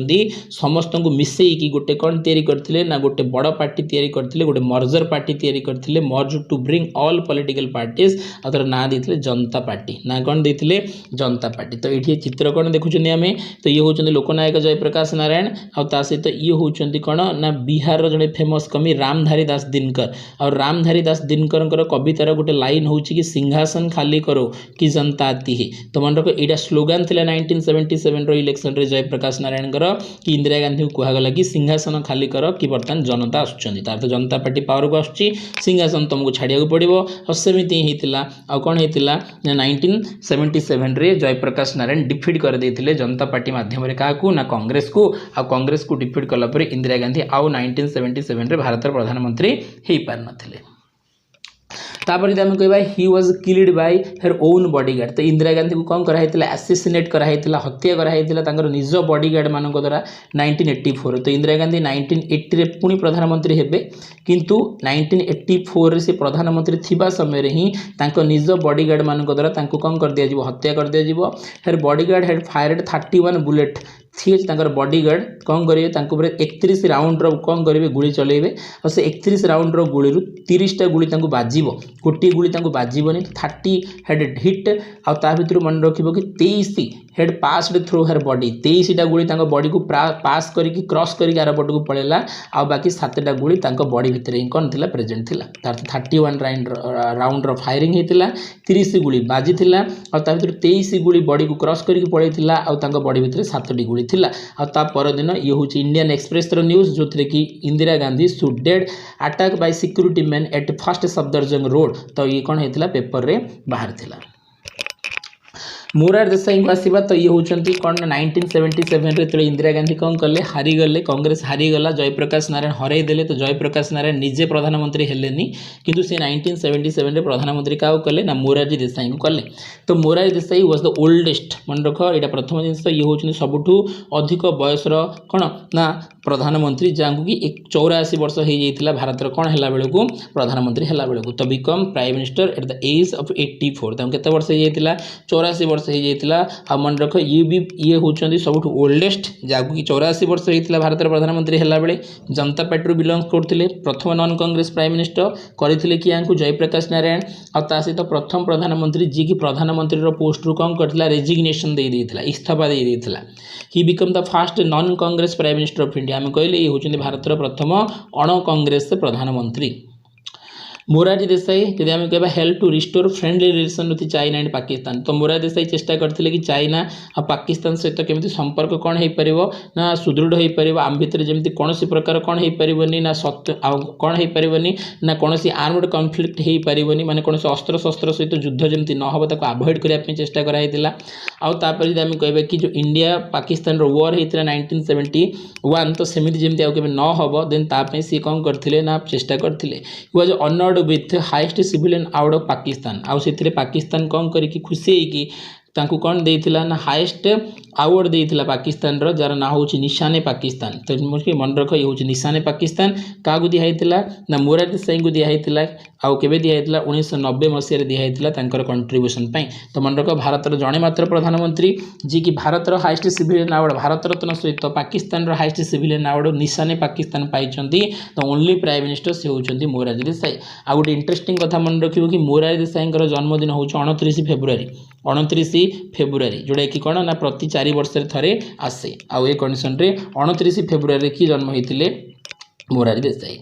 समस्त को मिसई कि गोटे कौन तैयारी करते ना गोटे बड़ पार्टी तैयारी करते गोटे मर्जर पार्टी तैयारी करते merge to bring all political parties और ना देते जनता पार्टी ना कौन देते जनता पार्टी तो ये चित्र कौन देखुं आम तो ये हूँ लोकनायक जयप्रकाश नारायण आ सहित ये हूँ कौन ना बिहार जड़े फेमस कवि रामधारी दास दिनकर और रामधारी दास दिनकर कवितार गोटे लाइन हूँ कि सिंहासन खाली करो कि जनता आती है तो मन रख यहाँ स्लोगान थिला 1977 रो इलेक्शन रे जयप्रकाश नारायण कि इंदिरा गांधी को कहगला कि सिंहासन खाली कर कि बर्तमान जनता आसुच्चंदी तार तो जनता पार्टी पावर को आसुच्ची सिंहासन तुमको छाड़िया पड़ो और सेमती होता आ कौन होता 1977 रे जयप्रकाश नारायण डिफीट कर देते जनता पार्टी माध्यम क्या ना कांग्रेस को डिफीट कलापर इंदिरा गांधी आउ 1977 रे भारत प्रधानमंत्री हो पार नथिले तापर यदि आम कह he was killed by her own bodyguard तो इंदिरा गांधी को कौन कराइला एसेसिनेट कराइला हत्या कराइला निज बॉडीगार्ड मान द्वारा 1984 तो इंदिरा गांधी 1980 रे पुणी प्रधानमंत्री हेबे किंतु 1984 से प्रधानमंत्री थिबा समय ही निज बॉडीगार्ड मान द्वारा कौन कर दिया हत्या कर दिया हर बॉडीगार्ड हेड फायर्ड 31 बुलेट ठीक अच्छे बॉडीगार्ड कौन करेंगे 31 राउंड कौन करेंगे गुली चलेबे और से 31 राउंड गुली 30टा गुली बाजिब गोटे गुली बाजबनी 30 हेड हिट आ भर मन रखिब कि 23 हेड पास्ड थ्रू हर बॉडी 23टा गुली बॉडी को पास करके क्रॉस करके आर पट को पड़ेगा आ बाकी 7टा गुली बॉडी भितर ही कौन थी प्रेजेंट थी 31 राउंड फायरिंग होता 30 गुली बाजी और 23 गुली बॉडी को क्रॉस करके पड़ेगा आ बॉडी भितर 7टी गुली ଷ୍ଟୋରୀ थिला आ ता परदिन ये हूँ इंडियन एक्सप्रेस न्यूज जो थे कि Indira Gandhi suicide attack by security man at first Safdarjung road तो ये कौन होता पेपर रे बाहर थिला। मोरार देसाई को आसवा तो ये होती कौन 1977 इंदिरा गांधी कौन कले हारीगले कांग्रेस हारीगला जयप्रकाश नारायण हरईदे तो जयप्रकाश नारायण निजे प्रधानमंत्री हेलेनी किंतु से 1977 प्रधानमंत्री क्या कले ना मोरारजी देसाई को कले। तो Morarji Desai was the oldest मन रख यहाँ प्रथम जिन ये हूँ सबुठू अधिक बयसर कौन ना प्रधानमंत्री जहाँ कि 84 वर्ष हो जाता भारत कौन है बेलू प्रधानमंत्री है बेलू तो become prime minister at the age of 84 केते वर्ष हो जाता 84 वर्ष हो जाता मन रख ये होती सब ओल्डेस्ट जहाँ कि 84 वर्ष होता भारत प्रधानमंत्री है बेले जनता पार्टी बिलंग करते प्रथम नॉन कांग्रेस प्राइम मिनिस्टर करते कि यहाँ जयप्रकाश नारायण और सहित प्रथम प्रधानमंत्री जी की प्रधानमंत्री पोस्ट रू कौन करता रेजिग्नेशन दे देता इस्तीफा दे देता he become the fast non Congress prime minister of India आम कहले ये होती भारत प्रथम अण कांग्रेस प्रधानमंत्री। मोरारजी देसाई जब आम कह help to restore friendly relation with China and Pakistan तो मोरारजी देसाई चेष्टा करते कि चाइना और पाकिस्तान सहित केमी संपर्क कौन हो पार ना सुदृढ़ हो पार आम भितर जमी कौन प्रकार कौन हो पारनी ना सत्य कौन हो पारनी ना कौन आर्मड कन्फ्लिक्ट हो पारनी माने कौन अस्त्र शस्त्र सहित युद्ध जमी न हो आभोड करने चेष्टा कराइला। आउे आम कह कि जो इंडिया पाकिस्तान वॉर होता 1971 तो सेमती जमी आगे न हम देन ताप सी कौन करते ना चेष्टा करते was honoured with highest civilian award of Pakistan आउ से पाकिस्तान कौन करके खुशी होगी तांकू कौन देइथिला ना हाईएस्ट अवार्ड देइथिला पाकिस्तान रो जार ना होची निशाने पाकिस्तान तो मुझे मन रख ये होची निशाने पाकिस्तान का दिया होता ना मोरारजी देसाई को दिया होता आउ केबे दिया होता 1990 मसीह दिया होता तांकर कंट्रीब्यूशन पाई। तो मन रख भारत जड़े मात्र प्रधानमंत्री जी की Bharat highest civilian award Bharat Ratna सहित पाकिस्तान हाईएस्ट सिविलियन अवार्ड निशाने पाकिस्तान पाई तो ओनली प्राइम मिनिस्टर से होती मोरारजी देसाई। आ गोटे इंटरेस्टिंग कथा मन रखियो कि मोरारजी देसाई जन्मदिन हूँ 29 फेब्रुआरी 29 फेब्रुआरी जोड़ा कि कौन ना प्रति 4 वर्ष थे आसे आउ ए कंडीशन रे 29 फेब्रुआरी की जन्म होते Morarji Desai.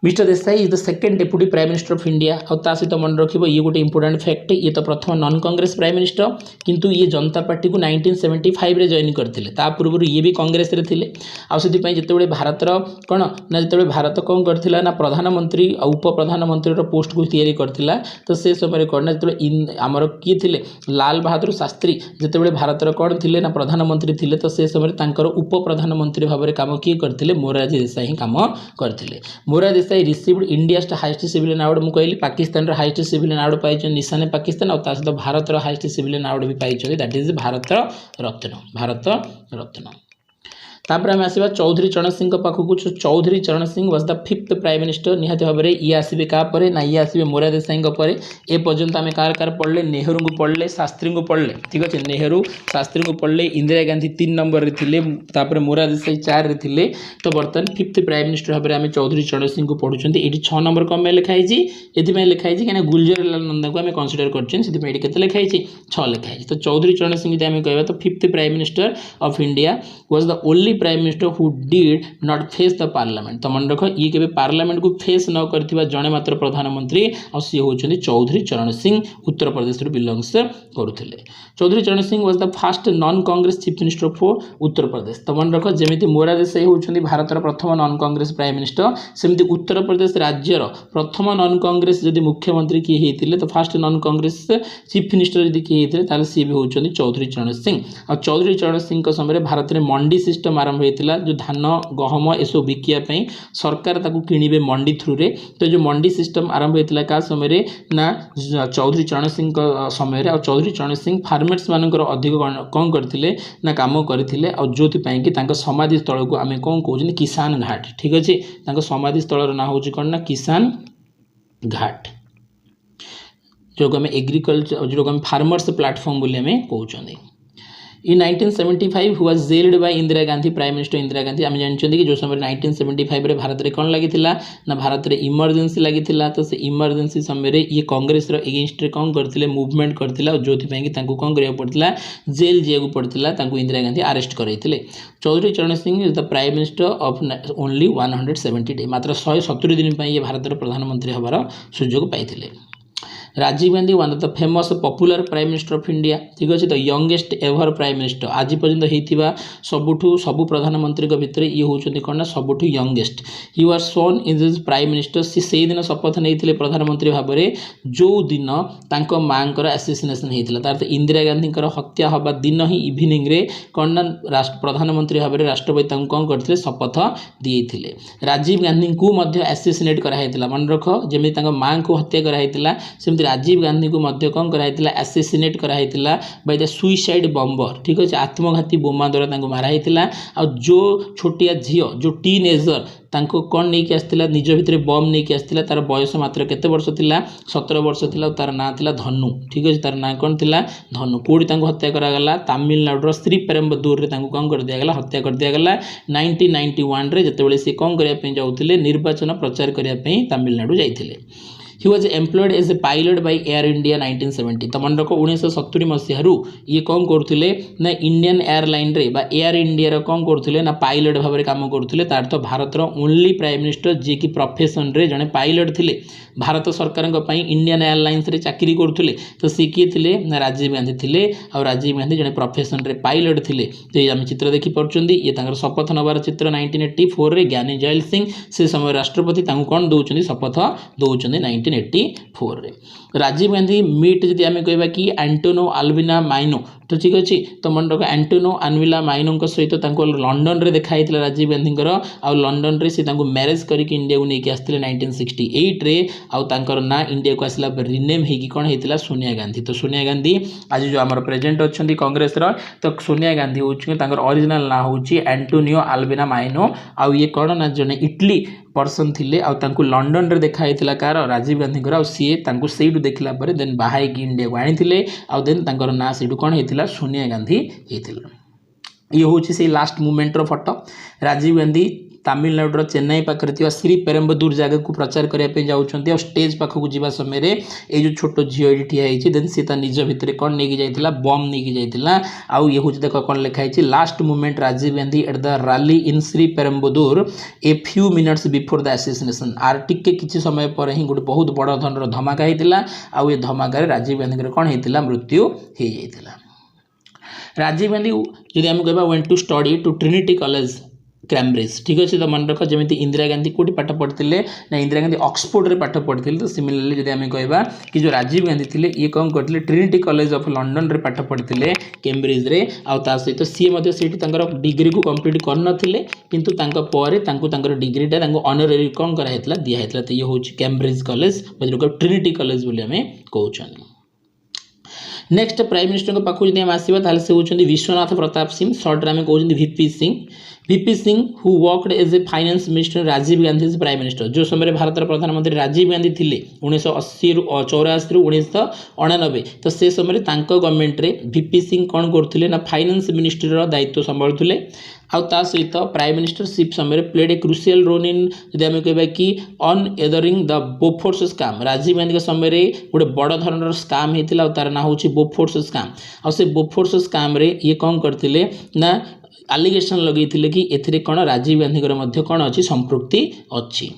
Mister Desai is the second deputy prime minister of India और सहित मन रखिए ये गोटे इंपोर्टेंट फैक्ट ये तो प्रथम नॉन कांग्रेस प्राइम मिनिस्टर किंतु ये जनता पार्टी को 1975 रे जॉइन करते पूर्व ये भी कांग्रेस रे थिले आउे जिते भारत कौन ना जिते भारत कौन करथिला ना प्रधानमंत्री और उप प्रधानमंत्री पोस्ट को तैयारी करथिला तो से समय कौन ना जो आमर किए थिले लाल बहादुर शास्त्री जिते भारत कौन थिले ना प्रधानमंत्री थिले तो से समय उप प्रधानमंत्री भाव में काम किए करथिले मोरारजी देसाई ही काम करथिले। Morarji received India highest civilian award मुझे कहली पाकिस्तान हाईएस्ट सिविलियन अवार्ड पाई निशाने पाकिस्तान और सहित भारत हाईएस्ट सिविलियन अवार्ड भी पाई दैट इज भारत रत्न। तापर आम आसवा चौधरी चरण सिंह पाखक Chaudhary Charan Singh was the 5th prime minister निहाती भाव में ये आसवे क्या ना ये आसवे मोरारजी देसाई पर ए पर्यंत आम कार कार पढ़ले नेहरू को पढ़ले शास्त्री को पढ़ले ठीक अच्छे नेहरू शास्त्री को पढ़ले इंदिरा गांधी 3 नंबर थे मोरारजी देसाई 4 रे थिले तो बर्तमान 5th प्राइम मिनिस्टर भाव में आम चौधरी चरण सिंह को पढ़ुं ये 6 नंबर कम लिखाई ये लिखाई कहीं गुलजार लाल नंदा को आम कनसीडर कर लिखाई 6 लिखाई। तो चौधरी चरण सिंह जब आम कह तो 5th prime minister of India was the only prime minister who did not face the parliament. तो मन रख ये केबे पार्लियामेंट को फेस न करथिबा जणे मात्र प्रधानमंत्री और सी होचंदी चौधरी चरण सिंह उत्तर प्रदेश बिलोंग्स करुथिले। Chaudhary Charan Singh was the first non Congress chief minister of Uttar Pradesh. तो मन रख जेमिति मोरारजी देसाई होचंदी भारत प्रथम नॉन कांग्रेस प्राइम मिनिस्टर सेमिति उत्तर प्रदेश राज्यर प्रथम नॉन कांग्रेस जदि मुख्यमंत्री किए हेतिले तो first non Congress chief minister जदि किए हेतिले ताले सी भी होचंदी चौधरी चरण सिंह। और चौधरी चरण सिंह के समय भारत में मंडी सिस्टम आरंभ होता जो धान गहम एसबू बिकापी सरकार ताकू किणवे मंडी थ्रू रे। तो जो मंडी सिस्टम आरंभ होता क्या समय ना चौधरी चरण सिंह समय और चौधरी चरण सिंह फार्मर्स मानकर अधिक कौन करते ना काम करते और जो कि समाधि स्थल को आम कौन कहते किसान घाट ठीक अच्छे समाधि स्थल ना हूँ कौन ना किसान घाट जो आम एग्रीकल्चर जो आम फार्मर्स प्लेटफॉर्म बोली आम कहते। इन 1975 हुआ jailed by Indira Gandhi prime minister Indira Gandhi आम जानते कि जो समय 1975 रे भारत में कौन लगी ना भारत में इमरजेंसी लगी तो से इमरजेंसी समय ये कांग्रेस एगेन्स्ट कौन करते मुवमेंट करते और जो कौन करा पड़ता जेल जावाक पड़ता इंदिरा गांधी अरेस्ट करते। Chaudhary Charan Singh is the prime minister of only 170 day मात्र 170 दिन ये भारत प्रधानमंत्री हबार सुजोग पाई। Rajiv Gandhi one of the famous popular prime minister of India ठीक अच्छे तो यंगेस्ट एवर प्राइम मिनिस्टर आज पर्यंत होता सबू प्रधानमंत्री भितर ये होती कौन ना सबुठ youngest he was sworn in this prime minister से दिन शपथ नहीं प्रधानमंत्री भाव में जो दिन तांको माँ एसेसिनेशन होता तार इंदिरा गांधी हत्या हवा दिन ही इवनिंग रे कौन ना प्रधानमंत्री भाव में राष्ट्रपति कौन करते शपथ दिए राजीव गांधी को एसेसिनेट कराइला मन रख जमी माँ को हत्या कराइला सेमती राजीव गांधी को मध्य कौन कराइला एसेसिनेट कराइला बाय द सुइसाइड बम्बर ठीक अच्छे आत्मघाती बोमा द्वारा माराइला आ जो छोटिया झील जो टीन एजर तांको कौन नहीं कि आसला निज भितर बम नहीं कि आसला तार बयस मात्र केते वर्ष थिला 17 वर्ष थिला तार ना थिला धनु ठीक अच्छे तार ना कौन थिला धनु कोड़ी तांको हत्या करागला तमिलनाडुर श्रीपेरम्बदूर रे तांको कौन कर दिया गला हत्या कर दिया गला 1991 रे जते बेले से कौन करिया पे जाउथिले निर्वाचन प्रचार करिया पे Tamil Nadu जाइथिले He was employed as a pilot by Air India 1970 तो मन रखो 1970 मसीहारू ये कौन करथिले ना इंडियन एयरलाइन रे बा एयर इंडिया रे कौन करथिले ना पायलट भाव में काम करथिले तार तो भारत रो ओनली प्राइम मिनिस्टर जे कि प्रोफेशन रे जने पायलट थिले भारत सरकार को इंडियन एयरलाइंस रे चाकरी करथिले तो सी किए थिले ना राजीव गांधी थिले और राजीव गांधी जने प्रोफेशन रे पायलट थिले तो ये आम चित्र देखि परचंदी ये तांकर शपथ नबार चित्र 1984 रे ज्ञानी जैल सिंह से समय राष्ट्रपति तांको कौन दउचंदी शपथ दउचंदी 1984 रे राजीव गांधी मीट जदि आम कहबा कि एंटोनो अल्विना माइनो तो ठीक अच्छे तो मन रख एंटोनो अनविला माइनो सहित लंडन रे देखाई राजीव गांधी आ लंडन रे से मैरेज करके इंडिया को लेकिन आसते 1968 रे आउर ना इंडिया को आसला रिनेम होगी कौन होता सोनिया गांधी तो सोनिया गांधी आज जो आम प्रेजेंट अच्छा कांग्रेस तो सोनिया गांधी हूँ ओरिजिनल ना हूँ एंटोनियो अल्विना माइनो आउ ये कौन ना जने इटली पर्सन थिले आउ लंडन रे देखाई कार राजीव गांधी आउ सीए से देखला देन बाहाई इंडिया को आनी आउ देन ना से कौन होता सोनिया गांधी होता ये हूँ से लास्ट मूवमेंट रो फोटो राजीव गांधी तमिलनाडुर चेन्नई पाखे श्रीपेरम्बदूर जगह को प्रचार करने जाऊँच स्टेज पाखक जावा समय ये जो छोट झील ठिया देन सी निज भितर कौन नहीं जाइला बम नहीं जाइला आउ ये हूँ देख कौन लिखाई last movement Rajiv Gandhi at the rally in Sriperumbudur a few minutes before the assassination आर टिके किसी समय पर ही गोटे बहुत बड़ धरन धमाका होता आउ ये धमाकार राजीव गांधी कौन होता मृत्यु हो जाइला राजीव गांधी जदि आम कह went to study to Trinity college Cambridge ठीक अच्छे तो मन रख जमी इंदिरा गांधी कौटी पाठ पढ़ते ना इंदिरा गांधी ऑक्सफोर्ड रे पाठ पढ़ते तो सिमिलरली जब आम कह कि जो राजीव गांधी थे ये कौन करते ट्रिनिटी कॉलेज ऑफ लंडन रे पाठ पढ़ते कैम्ब्रिज रे आ सहित सी से डिग्री को कंप्लीट करनथिले किंतु डिग्रीटा ऑनररी कौन कराइला दिखाई तो ये हूँ कैम्ब्रिज कॉलेज ट्रिनिटी कॉलेज बोली आम कहते नेक्स्ट प्राइम मिनिस्टर पाखु जब आसवा से होती विश्वनाथ प्रताप सिंह सर्ट आम कहते VP Singh who worked as a finance minister Rajiv Gandhi prime minister जो समय भारत प्रधानमंत्री राजीव गांधी थे 1984 रु 1999 तो से समय गवर्नमेंट रे वीपी सिंह कौन करते ना फाइनेंस मिनिस्ट्री दायित्व संभालुले आउ सहित प्राइम मिनिस्टरशिप समय played a crucial role in जब आम कह कि unearthing the Bofors scam Rajiv Gandhi समय गोटे बड़ धरण स्काम होता तार ना हूँ बोफोर्स स्काम आ से बोफोर्स स्काम रे ये कौन करते ना आलिगेशन लगे कि एथिरे कौन राजीव गांधी कौन अच्छी संपृक्ति अच्छी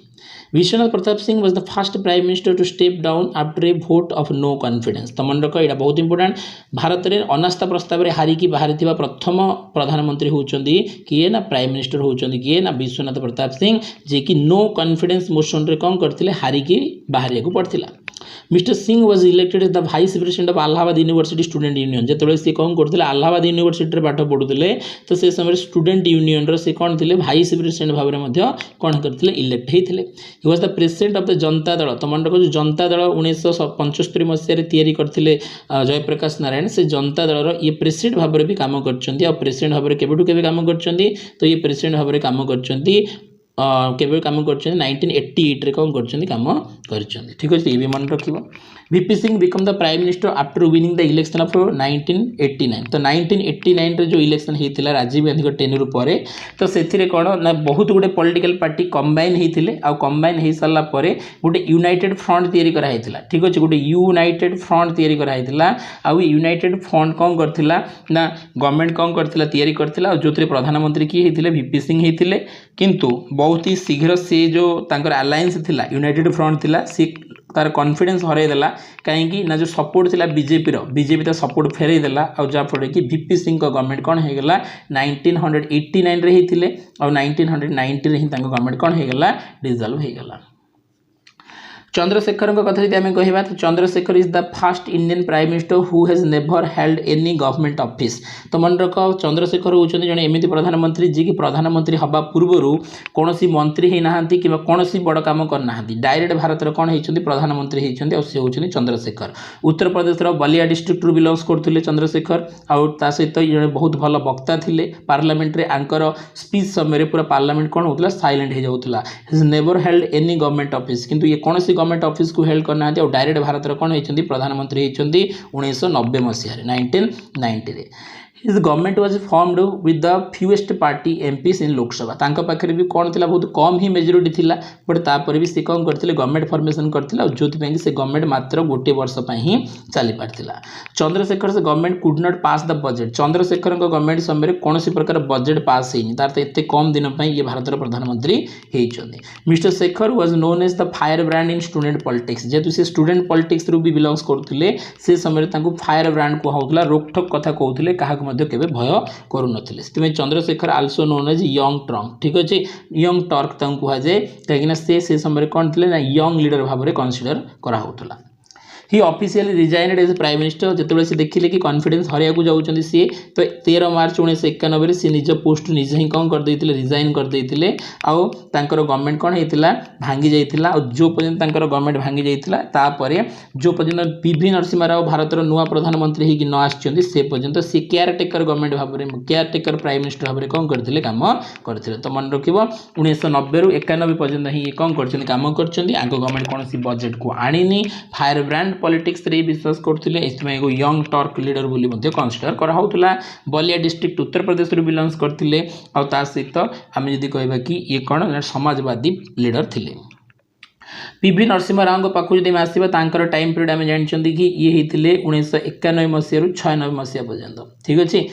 Vishwanath Pratap Singh was the first prime minister to step down after a vote of no confidence तो मन रख यहाँ बहुत इंपोर्टेंट भारत में अनास्था प्रस्ताव में हारिकी बाहरी प्रथम प्रधानमंत्री होती किए ना प्राइम मिनिस्टर होती किए ना विश्वनाथ प्रताप सिंह जे कि नो कॉन्फिडेंस मोशन रे कौन करते हारिकी बाहर को पड़ता mister Singh was elected as the vice president of Allahabad university student union जो सी कौन करते इलाहाबाद यूनिवर्सिटी पाठ पढ़ुते तो से समय स्टूडेंट यूनियन से कौन थे वाइस प्रेसिडेंट भाव में कौन करते इलेक्ट होते ही was the president of the Janata Dal तो मन रख जनता दल 1975 मसीह करते जयप्रकाश नारायण से जनता दल ये प्रेसिडेंट भाव में भी कम कर प्रेसिडेंट भाव में केबेठू केबे काम कर तो ये प्रेसिडेंट भाव में कम कर केबे काम कर 1988 रे कौन कर काम कर ठीक अच्छे ये भी मन रख VP Singh become the prime minister after winning the election of 1989 तो 1989 रे जो इलेक्शन होता राजीव गांधी टेन्यूर पर तो से कौन ना बहुत गुटे पॉलिटिकल पार्टी कंबाइन होते आ कंबाइन हो सारा गोटे यूनाइटेड फ्रंट या कराइला ठीक अच्छे गोटे यूनाइटेड फ्रंट या कराइला आउ यूनाइटेड फ्रंट कौन करथिला ना गवर्नमेंट कौन करथिला जो थे प्रधानमंत्री किए होते वीपी सिंह होते किंतु बहुत ही शीघ्र से जो अलायंस थिला यूनाइटेड फ्रंट थिला थिला सी तार कॉन्फिडेंस हरईदेला कहीं ना जो सपोर्ट थिला बीजेपी सपोर्ट फेरई देला और जहाँफल कि वीपी सिंह गवर्नमेंट कौन होगा 1989 रे ही और 1990 रे ही गवर्नमेंट कौन होगा डिसॉल्व होगा। चंद्रशेखर कथा जी आम कह तो Chandrashekhar is the first Indian prime minister who has never held any government office. तो मन रख चंद्रशेखर होती जड़े एमती प्रधानमंत्री जी की प्रधानमंत्री हवा पूर्वर कौन मंत्री ही ना कि कौन बड़ कम करना डायरेक्ट भारत कौन होती प्रधानमंत्री होती सी होती चंद्रशेखर। उत्तर प्रदेश बलिया डिस्ट्रिक्ट बिलंगस करते चंद्रशेखर और सहित जड़े बहुत भल वक्ता थे पार्लियामेंट रे आंकर स्पीच समय पूरा पार्लियामेंट कौन होता साइलेंट हो जाऊला। He's never held any government office किंतु ये कौन गवर्नमेंट ऑफिस को हेल्ड करना और डायरेक्ट भारत कौन होती प्रधानमंत्री होती 1990 मसीह 1990 his government was formed with the fewest party MPs in Lok Sabha तांका पाखरे भी कौन थिला बहुत कम ही मेजोरिटी थिला बट तापर भी से कौन करथिले गवर्नमेंट फॉर्मेशन करथिला और जोति पे से गवर्नमेंट मात्र गोटे वर्ष पई ही चली पारथिला। चंद्रशेखर से government could not pass the budget Chandrashekhar government समय कौन प्रकार बजेट पास होनी तार तो एते कम दिन पे ये भारत प्रधानमंत्री होइछन्ती। Mister Shekhar was known as the firebrand in student politics जेतु से स्टूडेंट पॉलिटिक्स रु भी बिलोंग्स करथिले से समय तांको फायर ब्रांड को होउतला रोकठोक कथा कहउथिले काहा केबे भय करूनथिले से Chandrashekhar also known as young Turk ठीक अच्छे यंग टर्क कह जाए कहीं से समय कौन थे ना यंग लीडर भाव में कनसीडर कराला। ही ऑफिशियली रिजाइनेड एज प्राइम मिनिस्टर जिते से देखिले कि कॉन्फिडेंस हरिया जाऊँच सी तो 13 मार्च 1991 सी निज पोस्ट निजे ही कौन करदे रिजाइन करदे आउ गवर्नमेंट कौन होता भांगी जाइए और जो पर्यंत गवर्नमेंट भांगी जाइए जो पर्यंत पीवी नरसिम्हा राव भारत नुआ प्रधानमंत्री होगी न आसी से पर्यंत सी केयर टेकर गवर्नमेंट भाव में केयर टेकर प्राइम मिनिस्टर भाव में कौन करते काम करते। तो मन रख 1990 ରୁ 91 पर्यंत ही कौन कर काम कर गवर्नमेंट कौन सी बजेट को आनी फायर ब्रांड पॉलिटिक्स रे विश्वास करथिले इसमें एगो यंग टर्क लीडर बोली मध्ये कंसीडर करा होतला। बलिया डिस्ट्रिक्ट उत्तर प्रदेश रे बिलोंग्स करथिले और ता सहित आम जदि कहबा कि ये कौन समाजवादी लीडर थिले। पीवी नरसिम्हा राव पाखु जदि आसवा तांकर टाइम पीरियड आम जानते कि ये होते 1991 मसीह ରୁ 96 मसीहा पर्यंत ठीक अच्छे।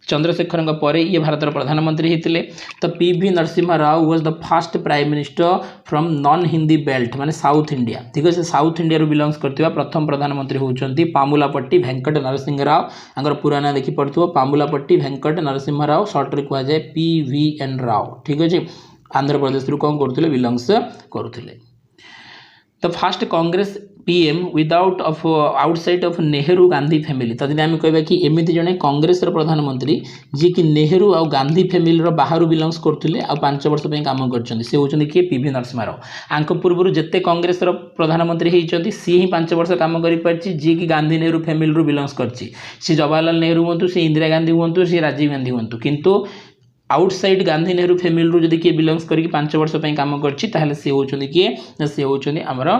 चंद्रशेखर पर ये भारत प्रधानमंत्री होते तो PV Narasimha Rao was the first prime minister from non Hindi belt माने साउथ इंडिया ठीक है साउथ इंडिया रू बिलोंग्स करथिबा प्रथम प्रधानमंत्री होउचंती पामुलापट्टी वेंकट नरसिंह राव आंगर पूरा ना देखि पड़थुव पामुलापट्टी वेंकट नरसिम्हा राव शॉर्ट रे कहा जाए PVN राव ठीक है आंध्र प्रदेश रू कौन करथिले बिलोंग्स करथिले। तो first Congress PM without of outside of Nehru Gandhi family तो आम कहबा कि एमती जड़े कांग्रेस प्रधानमंत्री जी कि नेहरू और गांधी फैमिली बाहर बिलोंग्स करते और 5 वर्ष काम कर से होती किए पीवी नरसिम्हा राव आंक पूर्व जिते कांग्रेस प्रधानमंत्री होती सी ही 5 वर्ष काम कर जी कि गांधी नेहरू फैमिली रू बिलोंग्स कर जवाहरलाल नेहरू हूँ सी इंदिरा गांधी हूँ सी राजीव गांधी हूँ किंतु आउटसाइड गांधी नेहरू फैमिली रू जदि किए बिलोंग्स करके 5 वर्ष काम कर सी होती किए सी होती आमर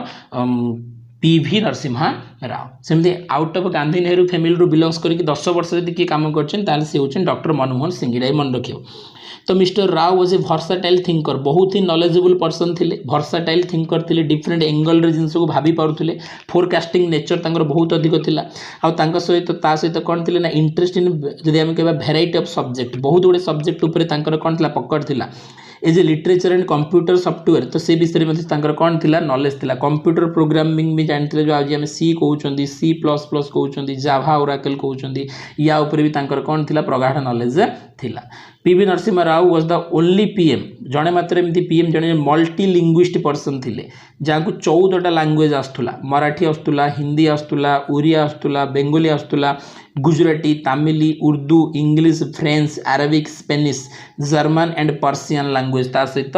पीवी नरसिम्हा राव सेमती out of Gandhi Nehru family रू बिलोंग्स करके 10 वर्ष यदि किए काम कर सी होती डॉक्टर मनमोहन सिंह ये मन रखियो। तो mister Rao was a versatile thinker बहुत ही नॉलेजेबल पर्सन थे भर्साटाइल थिंकर थे डिफरेंट एंगल रे जिनस को भाभी पारुले फोरकास्टिंग नेचर तांकर बहुत अधिक थिला आउ सहित कौन थे ना इंटरेस्ट इन जदि आम कह भेराइटी ऑफ सब्जेक्ट बहुत गुड़े सब्जेक्ट उपर तांकर कौन थिला पकड़ थिला as a literature and computer software तो से विषय में कौन थिला नॉलेज थिला कंप्यूटर प्रोग्रामिंग भी जानते जो आज आम सी कहते C++ कहते जाभा ओराकल कहते या ऊपर भी तांकर कौन थिला प्रगाढ़ नॉलेज थिला। PV Narasimha Rao was the only PM जड़े मात्र एमती पीएम जड़े मल्टी लिंग्विस्ट पर्सन थिले जहाँ को 14टा लैंग्वेज आसुला मराठी आसुला हिंदी आसुला ओडिया आसुला बेंगली आसुला Gujarati Tamil Urdu English French Arabic Spanish German and Persian language ता सहित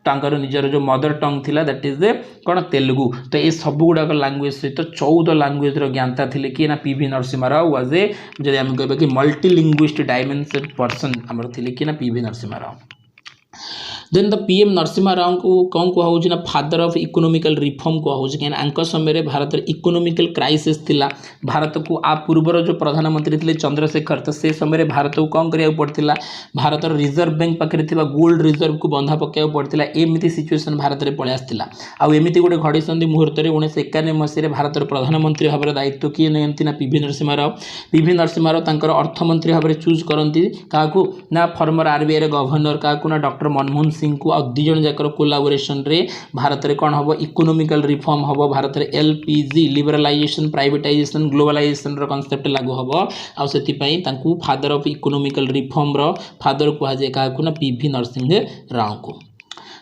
तांकर निजर जो मदर टंग थिला दैट इज द कौन तेलुगु तो ये सब गुड़ाक लैंग्वेज सहित 14 लैंग्वेज ज्ञाता थे किए ना पीवी नरसिम्हा राव वाज ए जदि आम कह कि मल्टी लिंग्विस्ट डायमेंशन पर्सन आमर थे किए ना PV Narasimha Rao. Then the PM Narasimha Rao को कौन कहुना फादर ऑफ इकोनॉमिकल रिफॉर्म कहुचे कहीं समय भारत इकोनॉमिकल क्राइसिस थिला भारत को आ पूर्वर जो प्रधानमंत्री थे चंद्रशेखर तो से समय भारत को कौन करा पड़ता भारत रिजर्व बैंक पाखे गोल्ड रिजर्व को बंधा पकड़ा पड़ता एमती सिचुएसन भारत में पलि आसाला आमती गोटे घड़ी मुहूर्त में 1991 मसीह भारत प्रधानमंत्री भाव में दायित्व किए नियंती ना पीवी नरसिम्हा राव अर्थमंत्री भाव में चूज करती क्या ना फॉर्मर RBI गवर्नर क्या डॉक्टर मनमोहन सिंह को आ दी जन जाकर कोलाबोरेशन रे भारत रे कौन हम इकोनोमिकल रिफॉर्म हम भारत रे एलपीजी लिबरलाइजेशन प्राइवेटाइजेशन ग्लोबलाइजेशन रो कांसेप्ट लागू हम आ सेति पई तांकू फादर ऑफ इकोनोमिकल रिफॉर्म रो फादर को आज का ना पीवी नरसिंह राव को।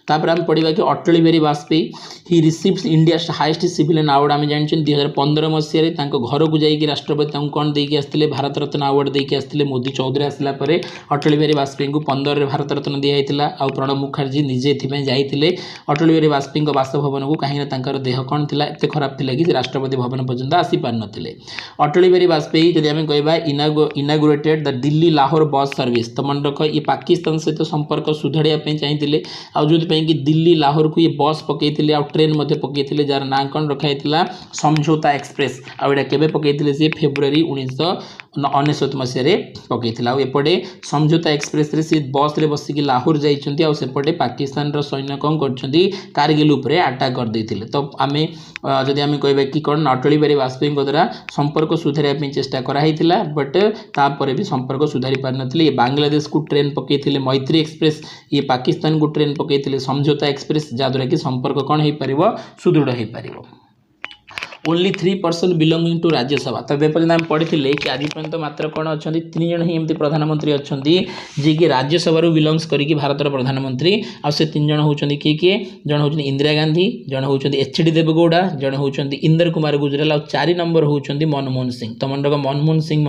तापर आम पढ़ा कि Atal Bihari Vajpayee he receives India highest civilian award आम जानते 2015 मसीह घर को जाकि राष्ट्रपति कौन देके आसते भारत रत्न अवार्ड देके आसते मोदी 14 आसला अटल बिहारी वाजपेयी को 15 भारत रत्न दिखाई और प्रणब मुखर्जी निजे जाते अटल बिहारी वाजपेयी बासभवन को कहीं देह कौन थी एत खराब थी कि राष्ट्रपति भवन पर्यंत आसी पार नथिले। अटल बिहारी वाजपेयी जब आम कहवा inaugurated the Delhi Lahore bus service तो मन रख ये पाकिस्तान सहित संपर्क सुधारिया चाहिए जो कि दिल्ली लाहौर को ये बस पकईले आ ट्रेन पकईले जार ना कौन रखाई समझौता एक्सप्रेस आईटा केबे पकईले से फेब्रुआरी 1999 मसीह पकईला एपटे समझौता एक्सप्रेस रे सी बस रे बसिक लाहौर जाइछंती आ सेपटे पाकिस्तान रो सैन्य कौन करछंती कारगिल उपरे अटैक कर देथिले। तो आमे जदि आमे कहबा कि कौन अटल बिहारी वाजपेयी द्वारा संपर्क सुधारिया चेष्टा कराइथिला बट तापर भी संपर्क सुधारी पार नथिले। ये बांग्लादेश को ट्रेन पकईले मैत्री एक्सप्रेस ये पाकिस्तान को ट्रेन पकईले समझौता एक्सप्रेस जहाँद्वारा कि संपर्क कौन हो पार सुदृढ़ हो पार। ओनली 3% बिलोंगिंग टू राज्यसभा तो एपर्यंत आम पढ़ी कि आज पर्यंत मात्र कौन अच्छा 3 जन ही एमती प्रधानमंत्री अच्छा जी कि राज्यसभा बिलोंग्स करके भारतर प्रधानमंत्री आ से 3 जन होती किए किए जन होती इंदिरा गांधी जन होती एच.डी. देवेगौड़ा जन होती इंदर कुमार गुजराल और 4 नंबर होती मनमोहन सिंह। तो मन रख मनमोहन सिंह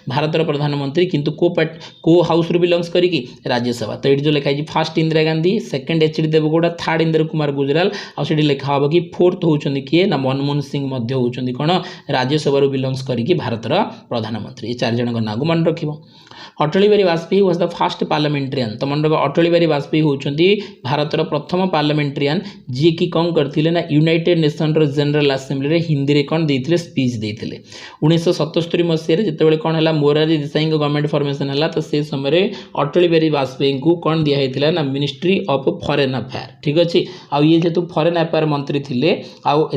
भारतर प्रधानमंत्री किंतु को हाउस रू बिलोंग्स करके राज्यसभा। तो ये जो लिखाई first Indira Gandhi second HD. Deve Gowda third Inder Kumar Gujral आठ लिखा हम कि फोर्थ होती किए ना मनमोहन सिंह होती कौन राज्यसभा बिलोंग्स करके भारतर प्रधानमंत्री। ये 4 जन ना मन रख। Atal Bihari Vajpayee was the first parliamentarian तो मन रख अटल बिहारी वाजपेयी होती भारतर प्रथम पार्लियामेंट्रियन जी कि कौन करते ना यूनाइटेड नेशन जनरल असेंबली रे हिंदी रे कौन देते स्पीच देते 1977 मसीह जिते कौन है मोरारजी देसाई गवर्नमेंट फॉर्मेशन है तो से समय अटल बिहारी वाजपेयी को कौन दिखाई ना मिनिस्ट्री ऑफ फॉरेन अफेयर ठीक अच्छे आउ ये जेतु फॉरेन अफेयर मंत्री थे आउ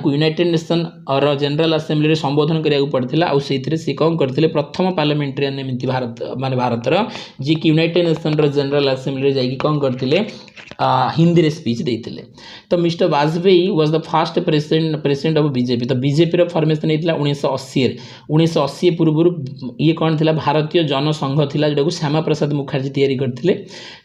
यूनाइटेड नेशन और जनरल असेंबली संबोधन करा पड़ता आउ से कौन करते प्रथम पार्लियामेंट्रियन एमती भारत माने भारतर जी कि यूनाइटेड नेशन जनरल असेंबली जाकि कौन करते हिंदी रे स्पीच देते। तो mister Vajpayee was the fast president of BJP तो बीजेपी फॉर्मेशन होता 1980 पूर्व ये कौन थी भारतीय जनसंघ थी जोटा श्यामा प्रसाद मुखर्जी तैयारी करते।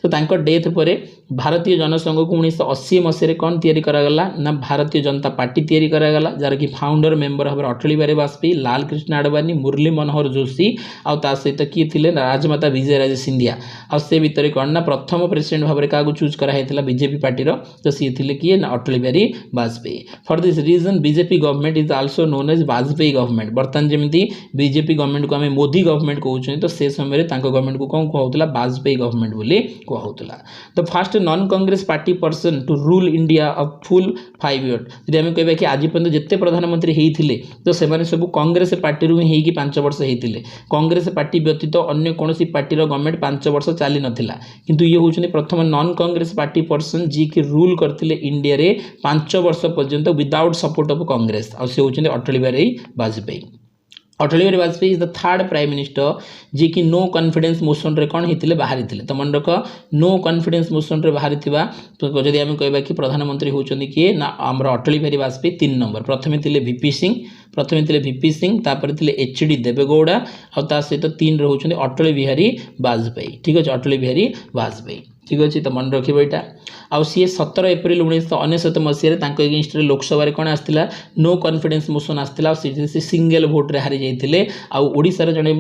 तो तांकर डेथ पर भारतीय जनसंघ को 1980 मसीह कौन तैयारी करागला ना भारतीय जनता पार्टी तैयारी करागला जार कि फाउंडर मेंबर भाव अटल बिहारी वाजपेयी लाल कृष्ण आडवाणी मुरली मनोहर जोशी और ता सहित किए थे राजमाता विजयराजे सिंधिया आ से भितर कौन ना प्रथम प्रेसिडेंट भाव क्या चूज कराई बीजेपी पार्टी तो सी थे किए ना Atal Bihari Vajpayee. For this reason BJP government is also known as Vajpayee government. बर्तमान जमी बीजेपी गवर्नमेंट को आम मोदी गवर्नमेंट कहते तो से समय गवर्नमेंट को कौन कहला वाजपेयी गवर्नमेंट बोली कहला। तो first non Congress party person to rule India of full 5 year जब आम कह कि आज पर्यंत जिते प्रधानमंत्री होते तो से सब कांग्रेस पार्टी ही 5 वर्ष होते कांग्रेस पार्टी व्यतीत अन्य कौन पार्टी गवर्नमेंट 5 वर्ष चली नाला किंतु ये होती प्रथम नॉन कांग्रेस पार्टी पर्सन जी कि रूल करते इंडिया रे 5 वर्ष पर्यंत विदाउट सपोर्ट ऑफ कांग्रेस और से होती Atal Bihari Vajpayee. Atal Bihari Vajpayee is the third prime minister जी कि नो कॉन्फिडेंस मोशन रे कौन होते बाहरी थे। तो मन रख नो कॉन्फिडेंस मोशन रे बाहरी तो जब आम कहवा कि प्रधानमंत्री होती किए ना आमर अटल बिहारी वाजपेयी 3 नंबर प्रथम थे वीपी सिंह तापर थे एच.डी. देवेगौड़ा और ता सहित 3 रे होती अटल बिहारी वाजपेयी ठीक अच्छे अटल बिहारी वाजपेयी ठीक अच्छे। तो मन रखिए यहाँ आउ सी 17 एप्रिल 1999 मसीह एगेन्स्ट लोकसभा कौन आसला नो कॉन्फिडेंस मोशन आसला सी सिंगल भोट रे हारी जाते आशार जड़े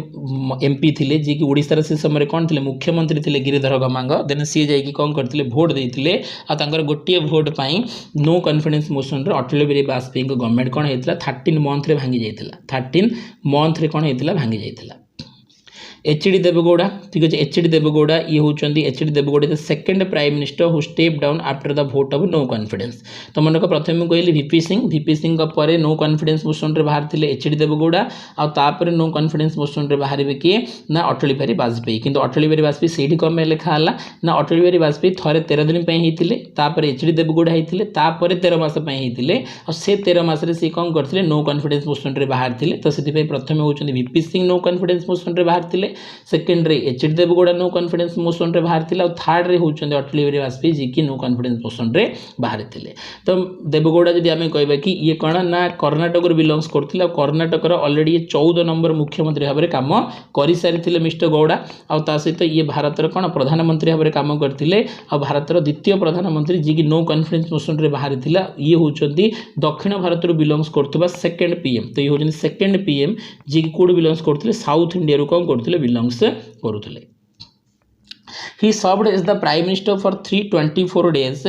एमपी थे जी कि ओडिशार से समय कौन थे मुख्यमंत्री थे गिरिधर गमांग देन सी जाकि कौन करते भोट देते आर गोटे भोट पर नो कॉन्फिडेंस मोशन अटल बिहारी वाजपेयी गवर्नमेंट कौन होता 13 मंथ रे भांगी जाता 13 मंथ रे कौन होता भांगी जाता। एच.डी. देवेगौड़ा ठीक अच्छे एच.डी. देवेगौड़ा ये होती HD. Deve Gowda the second prime minister who step down after the vote of no confidence. तो मन को प्रथम कहली वीपी सिंह पर नो कॉन्फिडेंस मोशन रे बाहर थे एच.डी. देवेगौड़ा आउे नो कॉन्फिडेंस मोशन रे बाहर किए ना अटल बिहारी वाजपेयी किंतु अटल बिहारी वाजपेयी से कम लिखा ना अटल बिहारी वाजपेयी थे 13 दिन होते एच.डी. देवेगौड़ा होते 13 मास होते से 13 मास सी कौन करते नो कॉन्फिडेंस मोशन रे बाहर थे। तो से प्रथम होती VP Singh no confidence motion रे बाहर थे सेकेंड रे H D Deve Gowda no confidence motion रे बाहर थिला, थर्ड रे होउछन अटल बिहारी वाजपेयी जी की नो कॉन्फिडेंस मोशन रे बाहर थिले। तो देवगौड़ा जदि आमे कहबा कि ये कण ना कर्नाटक रो बिलोंग्स करथिला, कर्नाटक रो ऑलरेडी 14 नंबर मुख्यमंत्री भाबरे काम करि सारिथिले मिस्टर गौड़ा, आ ता सहित ये भारत रो कण प्रधानमंत्री भाबरे काम करथिले, आ भारत रो द्वितीय प्रधानमंत्री जी की नो कॉन्फिडेंस मोशन रे बाहर थिला। ये होउछंती दक्षिण भारत रो बिलोंग्स करथबा सेकंड पीएम। तो ये होउछन सेकंड पीएम जी की कोड बिलोंग्स करथिले, साउथ इंडिया रो कोन करथिले बिलोंग्स करुथिले। He served as the prime minister for 324 days.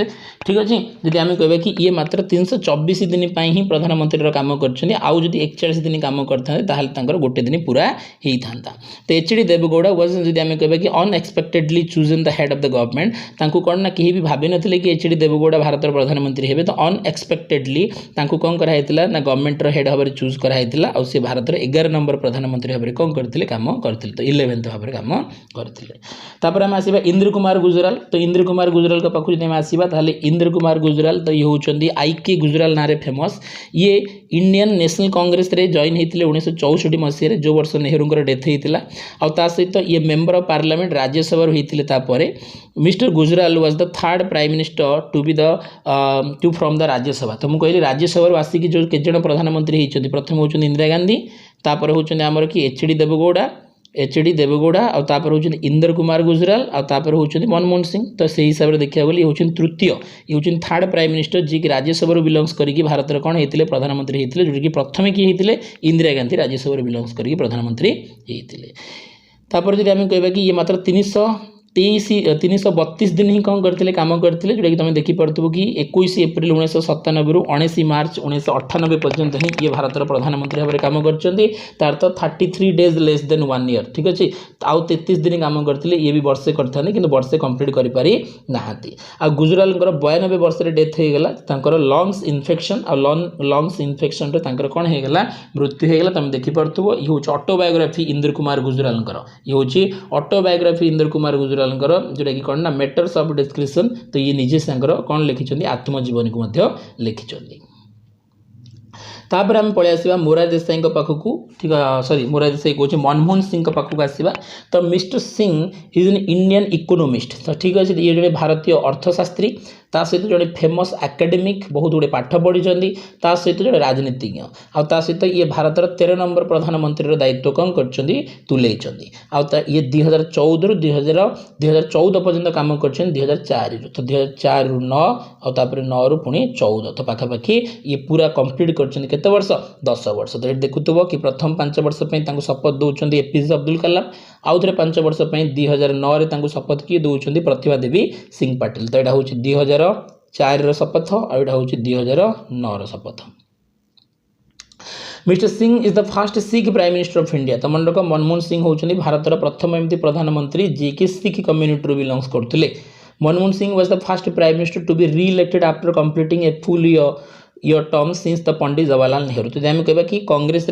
ठीक अच्छे, जदि आम कह कि ये मात्र 324 दिन ही प्रधानमंत्री काम कर, आउ जदि 41 दिन काम करते गोटे दिन पूरा होता। तो एच डी देवगौड़ा वाज जदि आम कह कि unexpectedly chosen the head of the government, कौन ना कहीं भी भाभी नथिले कि एच डी देवगौड़ा भारत प्रधानमंत्री हे। तो अनएक्सपेक्टेडली कौन कराइला ना गवर्नमेंट हेड भाव चूज कराइला, और सी भारत 11 नंबर प्रधानमंत्री भाव कौन करते काम करते, तो 11th भाव काम करते। आम आसवा इंद्र कुमार गुजराल। तो इंद्र कुमार गुजराल का पाखु जब आसवा ताले इंद्र कुमार गुजराल तो ये होउछंदी आईके गुजराल ना रे फेमस। ये इंडियन नेशनल कांग्रेस रे जॉइन होते 1964 मसीह जो वर्ष नेहरू डेथ होता, और ता सहित ये मेंबर ऑफ पार्लियामेंट राज्यसभा होते। Mister Gujral was the third prime minister to be the two from the Rajya Sabha. तो मुझे कहली राज्यसभा आसिक जो केजन प्रधानमंत्री होती, प्रथम होउछंदी इंदिरा गांधी, तापर होउछंदी आमर कि एच डी देवगौड़ा और तापर होउछंदी इंद्र कुमार गुजराल, और तापर होउछंदी मनमोहन सिंह। तो से हिसाब से देखा गले ये तृतीय, ये थर्ड प्राइम मिनिस्टर जी की राज्यसभा बिलोंग्स करके भारत कौन होते प्रधानमंत्री होते, जो कि प्रथम किए होते इंदिरा गांधी राज्यसभा बिलोंग्स करके प्रधानमंत्री होते। तापर जब आम कह कि ये मात्र 332 दिन ही कौन करते काम करते, जोटा कि तुम देखिपो कि 21 एप्रिल 1997 रु 19 मार्च 1998 पर्यंत ही ये भारत प्रधानमंत्री भाव काम करते। तार तो 33 डेज लेस देन 1 ईयर। ठीक अच्छे, आउ 33 दिन काम करते, ये भी वर्षे करते कि वर्षे कंप्लीट करें ना। आ गुजराल 92 वर्ष डेथ होगा, लंग्स इन्फेक्शन और लंग्स इन्फेक्शन कौन होगा मृत्यु होगा। तुम देखिपो ये हूँ ऑटोबायोग्राफी इंद्र कुमार गुजराल, ये हूँ ऑटोबायोग्राफी इंद्र कुमार गुजराल जोटा कि कौन ना मैटर्स ऑफ डिस्क्रिप्शन। तो ये निजे कौन लिखिं आत्मजीवनी को लिखिं। तापर आम पलि आसवा मोरार देसाई पाखक, ठीक सॉरी मोरार देसाई कहे मनमोहन सिंह पाखक आसवा। तो mister Singh is an Indian economist. तो ठीक अच्छे, ये जो भारतीय अर्थशास्त्री, ता सहित जो फेमस एकेडमिक बहुत गुड़े पाठ पढ़ी, ता सहित जो राजनीतिज्ञ, आ सहित ये भारत 13 नंबर प्रधानमंत्री दायित्व कौन कर तुले। ये 2014 रु 2014 पर्यंत काम कर 2004 रु, तो 2004 रु 9 और 9 रु पुणी 14, तो पाखापाखि ये पूरा कंप्लीट कर केते वर्ष 10 वर्ष। तो ये देखुव कि प्रथम 5 वर्ष शपथ दौरान एपीजे अब्दुल कलाम, आउ थे 5 वर्ष 2009 शपथ किए दौरान प्रतिभा देवी सिंह पाटिल। तो यहाँ हूँ 2004 शपथ, और यहाँ हूँ 2009 शपथ। Mister Singh is the first Sikh prime minister of India. तो मन रख मनमोहन सिंह होउछंदी भारत प्रथम एमती प्रधानमंत्री जी की सिख कम्युनिटी बिलोंग्स करते। Manmohan Singh was the first prime minister to be reelected after completing a full year term since the Pandit Jawaharlal Nehru. तो आम कह कि कांग्रेस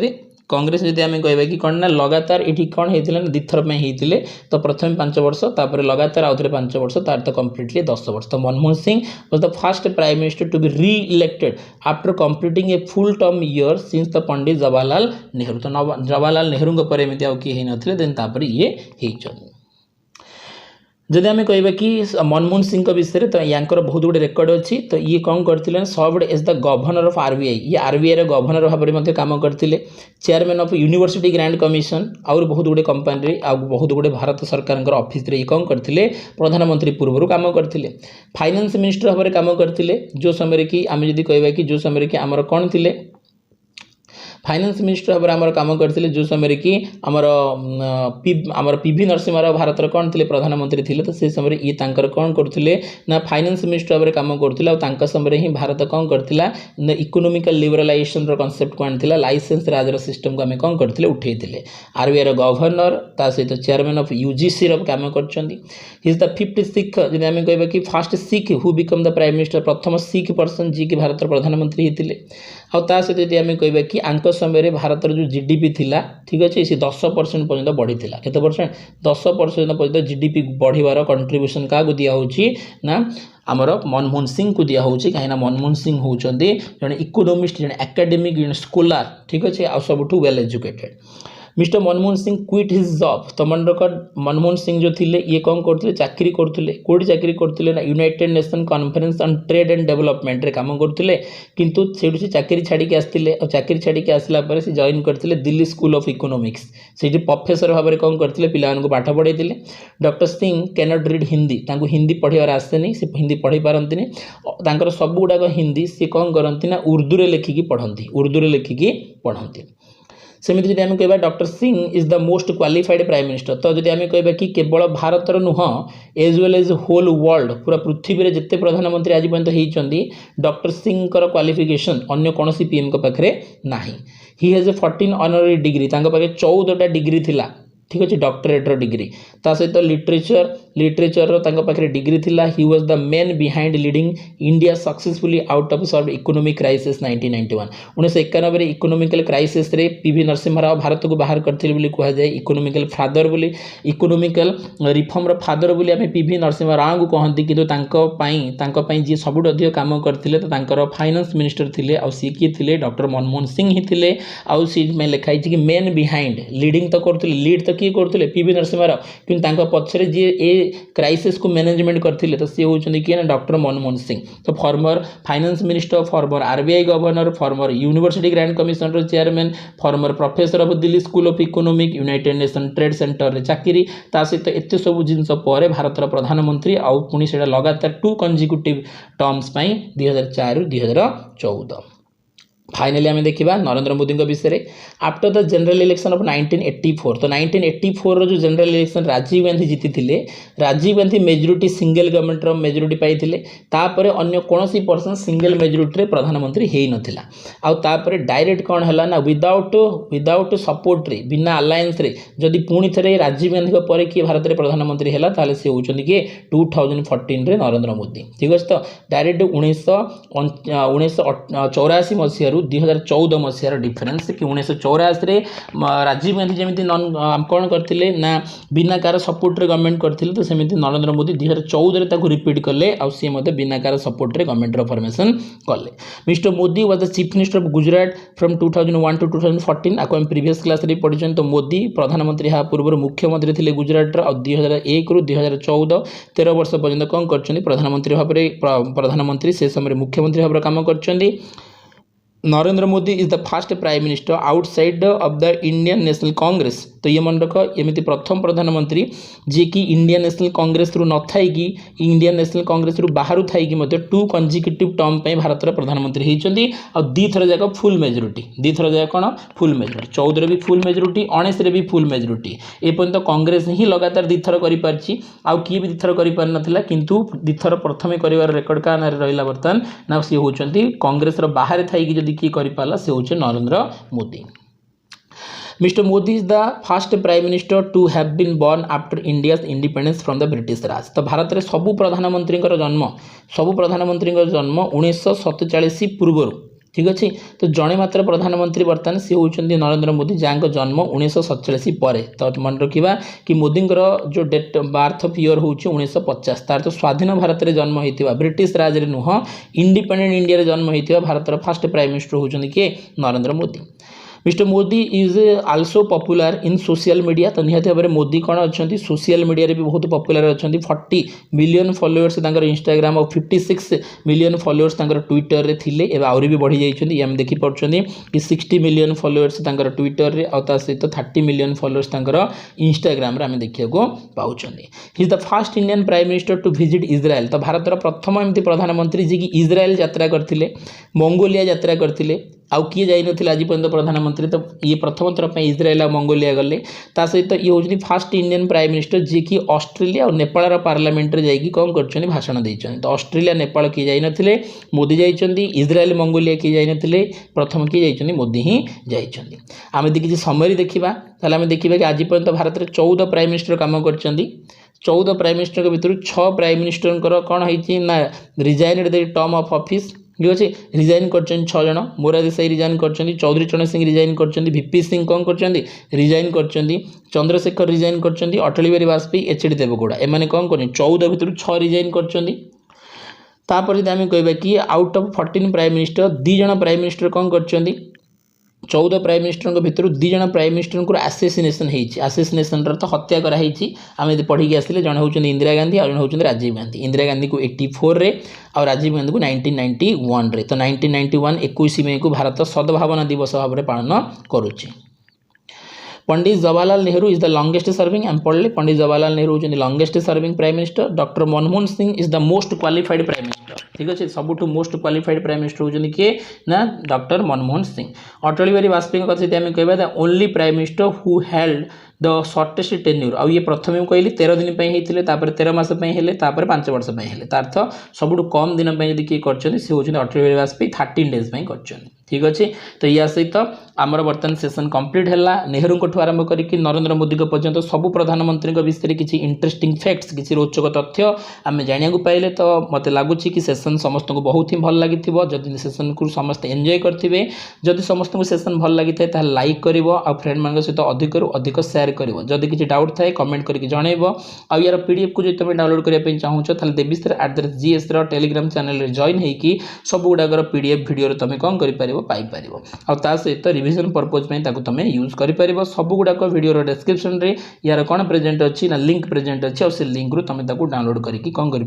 जब आम कह कि कौन ना लगातार ये कौन होता ना 2 थर होते। तो प्रथम 5 वर्ष, तापर लगातार आउ थे 5 वर्ष, तार तो कम्प्लीटली 10 वर्ष। तो Manmohan Singh was the first prime minister to be reelected after completing a full term year since the Pandit Jawaharlal Nehru. तो जवाहरलाल नेहरू पर एमती आउ किए नथिले, देन तापर ये होइछन। जदि आम कह कि मनमोहन सिंह विषय तो यांकर बहुत गुड़े रेकर्ड अच्छी। तो ये कौन करते served as the governor of RBI, ये आरबीआई गवर्नर भाव में काम करते। Chairman of university grant commission और बहुत गुड़े कंपानी आ बहुत गुड़े भारत सरकार ऑफिस रे कौन करते प्रधानमंत्री पूर्व काम करते। फाइनेंस मिनिस्टर भाव में काम करते, जो समय कि आम जब कह कि जो समय कि आमर कौन थे फाइनेंस मिनिस्टर भाव में काम करते, जो समय कि आमर पीवी नरसिम्हा राव भारत कौन थे प्रधानमंत्री थे। तो से समय ये कौन करते ना फाइनेंस मिनिस्टर भाव में काम करते, समय ही भारत कौन करता ना इकोनोमिकल लिबरालाइजेशन कॉन्सेप्ट को आनी लाइसेंस राजर सिस्टम को आम कौन करते उठे। आरबीआई गवर्नर ता सहित चेयरमैन ऑफ यूजीसी काम कर। इज द 5th सिख, जब आम कह कि first Sikh who become the prime minister, प्रथम सिख पर्सन जी की भारत प्रधानमंत्री होते। आ सहित आम कह कि समय भारत जो जीडीपी थिला, ठीक अच्छे, सी 10% पर्यंत बढ़ी थिला। केते परसेंट 10% पर्यंत जीडीपी बढ़िवार कंट्रीब्यूशन क्या दिया ना आमर मनमोहन सिंह को दिया कहीं मनमोहन सिंह होउछंदी जने इकोनोमिस्ट, जने एकेडमिक, जने स्कॉलर, ठीक अच्छे, आ सबुठु well educated. Mister Manmohan Singh quit his job तो मन रख मनमोहन सिंह जो थिले ये कौन करते चाकरी करते कौटी चाकरी करते ना United nation conference on trade and development रे काम करते किंतु से चाकरी छाड़ी आसते और चाकरी छाड़ी आसला से जॉइन करते दिल्ली स्कूल ऑफ इकोनॉमिक्स से प्रोफेसर भाव में कौन करते पिला पाठ पढ़ाई doctor Singh cannot read Hindi Hindi पढ़ार आसेनी से हिंदी पढ़ी पारती सब गुड़ाक हिंदी सी कौन करती ना उर्दू रे लिखिकी पढ़ती उर्दू रे लिखिकी पढ़ती सेमती जब आम कह doctor Singh is the most qualified prime minister तो जब आम कह कि केवल भारतर नुह as well as whole world पूरा पृथ्वी में जिते प्रधानमंत्री आज पर्यंत होती डॉक्टर सिंह क्वालिफिकेशन अन्य कौन पीएम पाखे ना ही हैज 14 ऑनररी डिग्री पाखे 14टा डिग्री थिला ठीक अच्छे डॉक्टरेटर डिग्री ता सहित लिटरेचर पाखे डिग्री थिला ही was the main behind leading India successfully out of solve economic crisis 1991 1991 economical crisis रे पीवी नरसिम्हा राव भारत को बाहर करथिले बोली कहा जाए इकोनॉमिकल फादर बोली इकोनॉमिकल रिफॉर्म रो फादर बोली आमे पीवी नरसिम्हा राव को कहंती किंतु तांको पई जे सबुठ अधिक काम करथिले तो तांकर फाइनेंस मिनिस्टर थिले आ सी की थिले डॉक्टर मनमोहन सिंह ही थिले आ सी में लिखाई कि मेन बिहाइंड लीडिंग तो करथिले लीड तो किए करथिले पीवी नरसिम्हा राव किंतु तांको पछरे जे ए क्राइसिस को मैनेजमेंट करथिले तो सी होचंदी कि ना डॉक्टर मनमोहन सिंह तो former finance minister farmer RBI governor farmer university grand commissioner chairman farmer professor of Delhi school of economic United nation trade centre रे चाकरी ता सहित एते सब जिनस पर भारतर प्रधानमंत्री आउ पुणी सेटा लगातार 2 कंजिक्यूटिव टर्म्स पई 2004 रु 2014 फाइनली आम देखा नरेंद्र मोदी विषय after the general election of 1984 तो 1984 रो जो जनरल इलेक्शन राजीव गांधी जीति थिले Rajiv Gandhi majority single government रो मेजोरिटी पाई थिले तापर अन्य कोनोसी पर्सन सिंगल मेजोरिटी रे प्रधानमंत्री हेई नथिला आ तापर डायरेक्ट कोन हला ना विदाउट सपोर्ट रे बिना अलायंस रे जदी पुणी थरे राजीव गांधी को परे कि भारत रे प्रधानमंत्री हला ताले से होचंदी कि 2014 रे नरेंद्र मोदी ठीक अछि तो डायरेक्ट 1984 मसिया 2014 मसीहार डिफरेन्स कि 1984 राजीव गांधी जमी कौन करते ना बिना कार सपोर्ट रे गवर्नमेंट करते तो सेमती नरेंद्र मोदी 2014 रिपीट कले आ सी बिना कार सपोर्ट रे गवर्नमेंट फॉर्मेशन कले mister Modi was the chief minister of Gujarat from 2001 to 2014 आपको हम प्रीवियस क्लास रे पढ़ी तो मोदी प्रधानमंत्री हा पूर्व मुख्यमंत्री थे गुजरात और 2001 रु 2014 13 वर्ष पर्यंत कौन कर प्रधानमंत्री भाव में प्रधानमंत्री से समय मुख्यमंत्री भाव काम कर Narendra Modi is the first prime minister outside of the Indian national Congress तो ये मन रख एमती प्रथम प्रधानमंत्री जी कि इंडियन नेशनल कांग्रेस रु न थाई कि इंडियन नेशनल कांग्रेस रु बाहर थाई कि 2 कंजिक्यूटिव टर्म पे भारत प्रधानमंत्री होती और दी थर जाक फुल मेजोरिटी दी थर जाक कौन फुल मेजोरिटी 14 भी फुल मेजोरिटी 19 भी फुल मेजोरिटी एपर्यंत कांग्रेस ही लगातार दी थर कर किए भी दी थर कर किंतु दी थर प्रथम कर रेकर्ड का रहा बर्तमान ना सी होती कांग्रेस बाहर थाई कि किए कर से होचे Narendra Modi mister Modi is the first prime minister to have been born after India's independence from the British Raj तो भारत में सबू प्रधानमंत्री जन्म 1947 पूर्व ठीक अच्छे तो जड़े मात्र प्रधानमंत्री बर्तमान सी होती नरेंद्र मोदी जहाँ जन्म 1947 पर तो मन रखा कि मोदी जो डेट बार्थ ऑफ ईयर हूँ 1950 तार तो स्वाधीन भारत में जन्म होता ब्रिटिश राज रे नुह इंडिपेंडेंट इंडिया रे जन्म होता भारत फर्स्ट प्राइम मिनिस्टर होती किए Narendra Modi mister Modi is also popular in social media तो निहत भाव में मोदी कौन अच्छा सोशल मीडिया भी बहुत पॉपुलर अच्छा 40 मिलियन फॉलोअर्स इंस्टाग्राम और 56 मिलियन फॉलोअर्स ट्विटर रे थिले एवं आहरी भी बढ़ी जाइए आम देखिपुं कि 60 मिलियन फॉलोअर्स ट्विटर रे और सहित 30 मिलियन फॉलोअर्स इंस्टाग्राम आम देखा पाँच he is the first Indian prime minister to visit Israel तो भारत प्रथम एमती प्रधानमंत्री जी कि इज्राएल यात्रा करते मंगोलिया यात्रा करते आउ किए जाई नथिला आज पर्यंत प्रधानमंत्री तो ये प्रथम थर पे इज्राएल और मंगोलिया गले ता सहित ये होची फर्स्ट इंडियन प्राइम मिनिस्टर जी कि ऑस्ट्रेलिया और नेपाल रा पार्लियामेंट रे जाई कौन करछनी भाषण देइछन तो ऑस्ट्रेलिया नेपाल किए जाई नथिले मोदी जाइछन्ती इज्राएल मंगोलिया किए जाई नथिले प्रथम किए जाइछन्ती मोदी ही जाइछन्ती आमे देखि समरी देखिबा ताले आमे देखिबा कि आज पर्यंत भारत रे 14 प्राइम मिनिस्टर काम करछन्ती 14 प्राइम मिनिस्टर के भितर 6 प्राइम मिनिस्टर कौन होइछि ना रिजाइनेड द टर्म ऑफ ऑफिस ठीक अच्छे रिजाइन कर 6 जन मोरा देसाई रिजाइन कर चौधरी चरण सिंह रिजाइन कर वीपी सिंह कौन कर रिजाइन कर चंद्रशेखर रिजाइन कर अटल बिहारी वाजपेयी एचडी देवगौड़ा एम कौन कर 14 भितर 6 रिजाइन कर कहवा कि आउट ऑफ 14 प्राइम मिनिस्टर 2 जन प्राइम मिनिस्टर कौन कर 14 प्राइम मिनिस्टर भितर 2 जन प्राइम मिनिस्टर को आसेसिनेशन होती आसेसिनेशन तो हत्या कराई आम पढ़ी आसले जड़े होती इंदिरा गांधी और जड़े होती राजीव गांधी इंदिरा गांधी को 84 रे और राजीव गांधी को 1991 रे तो 1991 21 मई को भारत सद्भावना दिवस भाव में पालन करुच्ची। Pandit Jawaharlal Nehru is the longest serving एम पढ़ले पंडित जवाहरलाल नेहरू होती longest serving prime minister. Doctor Manmohan Singh is the most qualified prime minister ठीक अच्छे सबुठ मोस्ट क्वालिफाइड प्राइम मिनिस्टर होती किए ना डॉक्टर मनमोहन सिंह। अटल बिहारी वाजपेयी कथा आम कह the only prime minister who held the shortest tenure आउ ये प्रथम कहली 13 दिन होते 13 मास हेले 5 वर्ष हेले अर्थ सबुठ कम दिन जब किए कर सी हूँ अटल बिहारी वाजपेयी 13 डेज कर ठीक अच्छे। तो या सहित आमर बर्तमान सेसन कंप्लीट है नेहरू को आरंभ करके नरेंद्र मोदी पर्यंत सबू प्रधानमंत्री विषय किसी इंटरेस्टिंग फैक्ट्स किसी रोचक तथ्य आम जाना पाइले तो मत लगुच कि सेसन समस्त को बहुत ही भल लगी जदि सेसन को समस्त एंजॉय करेंगे जदि समस्त को सेसन भल लगी था लाइक कर फ्रेंड मान सहित अधिक अधिक शेयर कर जदि किसी डाउट थाए कमेंट करके जनइब आ यार पीडीएफ को जो तुम डाउनलोड करने चाहूँ ताल देवीसर @GS टेलीग्राम चैनल जॉइन होगी सब गुड़ाकर पीडीएफ वीडियो तुम कौन कर पाइपर सहित रिविजन पर्पज तुम यूज कर सब गुड़ाक वीडियो डिस्क्रिप्शन रे यार कौन प्रेजेंट अच्छी ना लिंक प्रेजेंट अच्छी और से लिंक रू तुम डाउनलोड करके कौन कर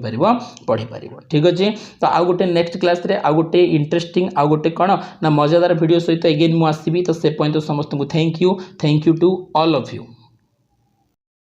पढ़ी पार ठीक अच्छे। तो आउ गोटे नेक्स्ट क्लास रे आउ गोटे इंटरेस्टिंग आउ गोटे कौन ना मजादार वीडियो सहित एगेन मुझे आसबि तो से पॉइंट समस्त को thank you to all of you.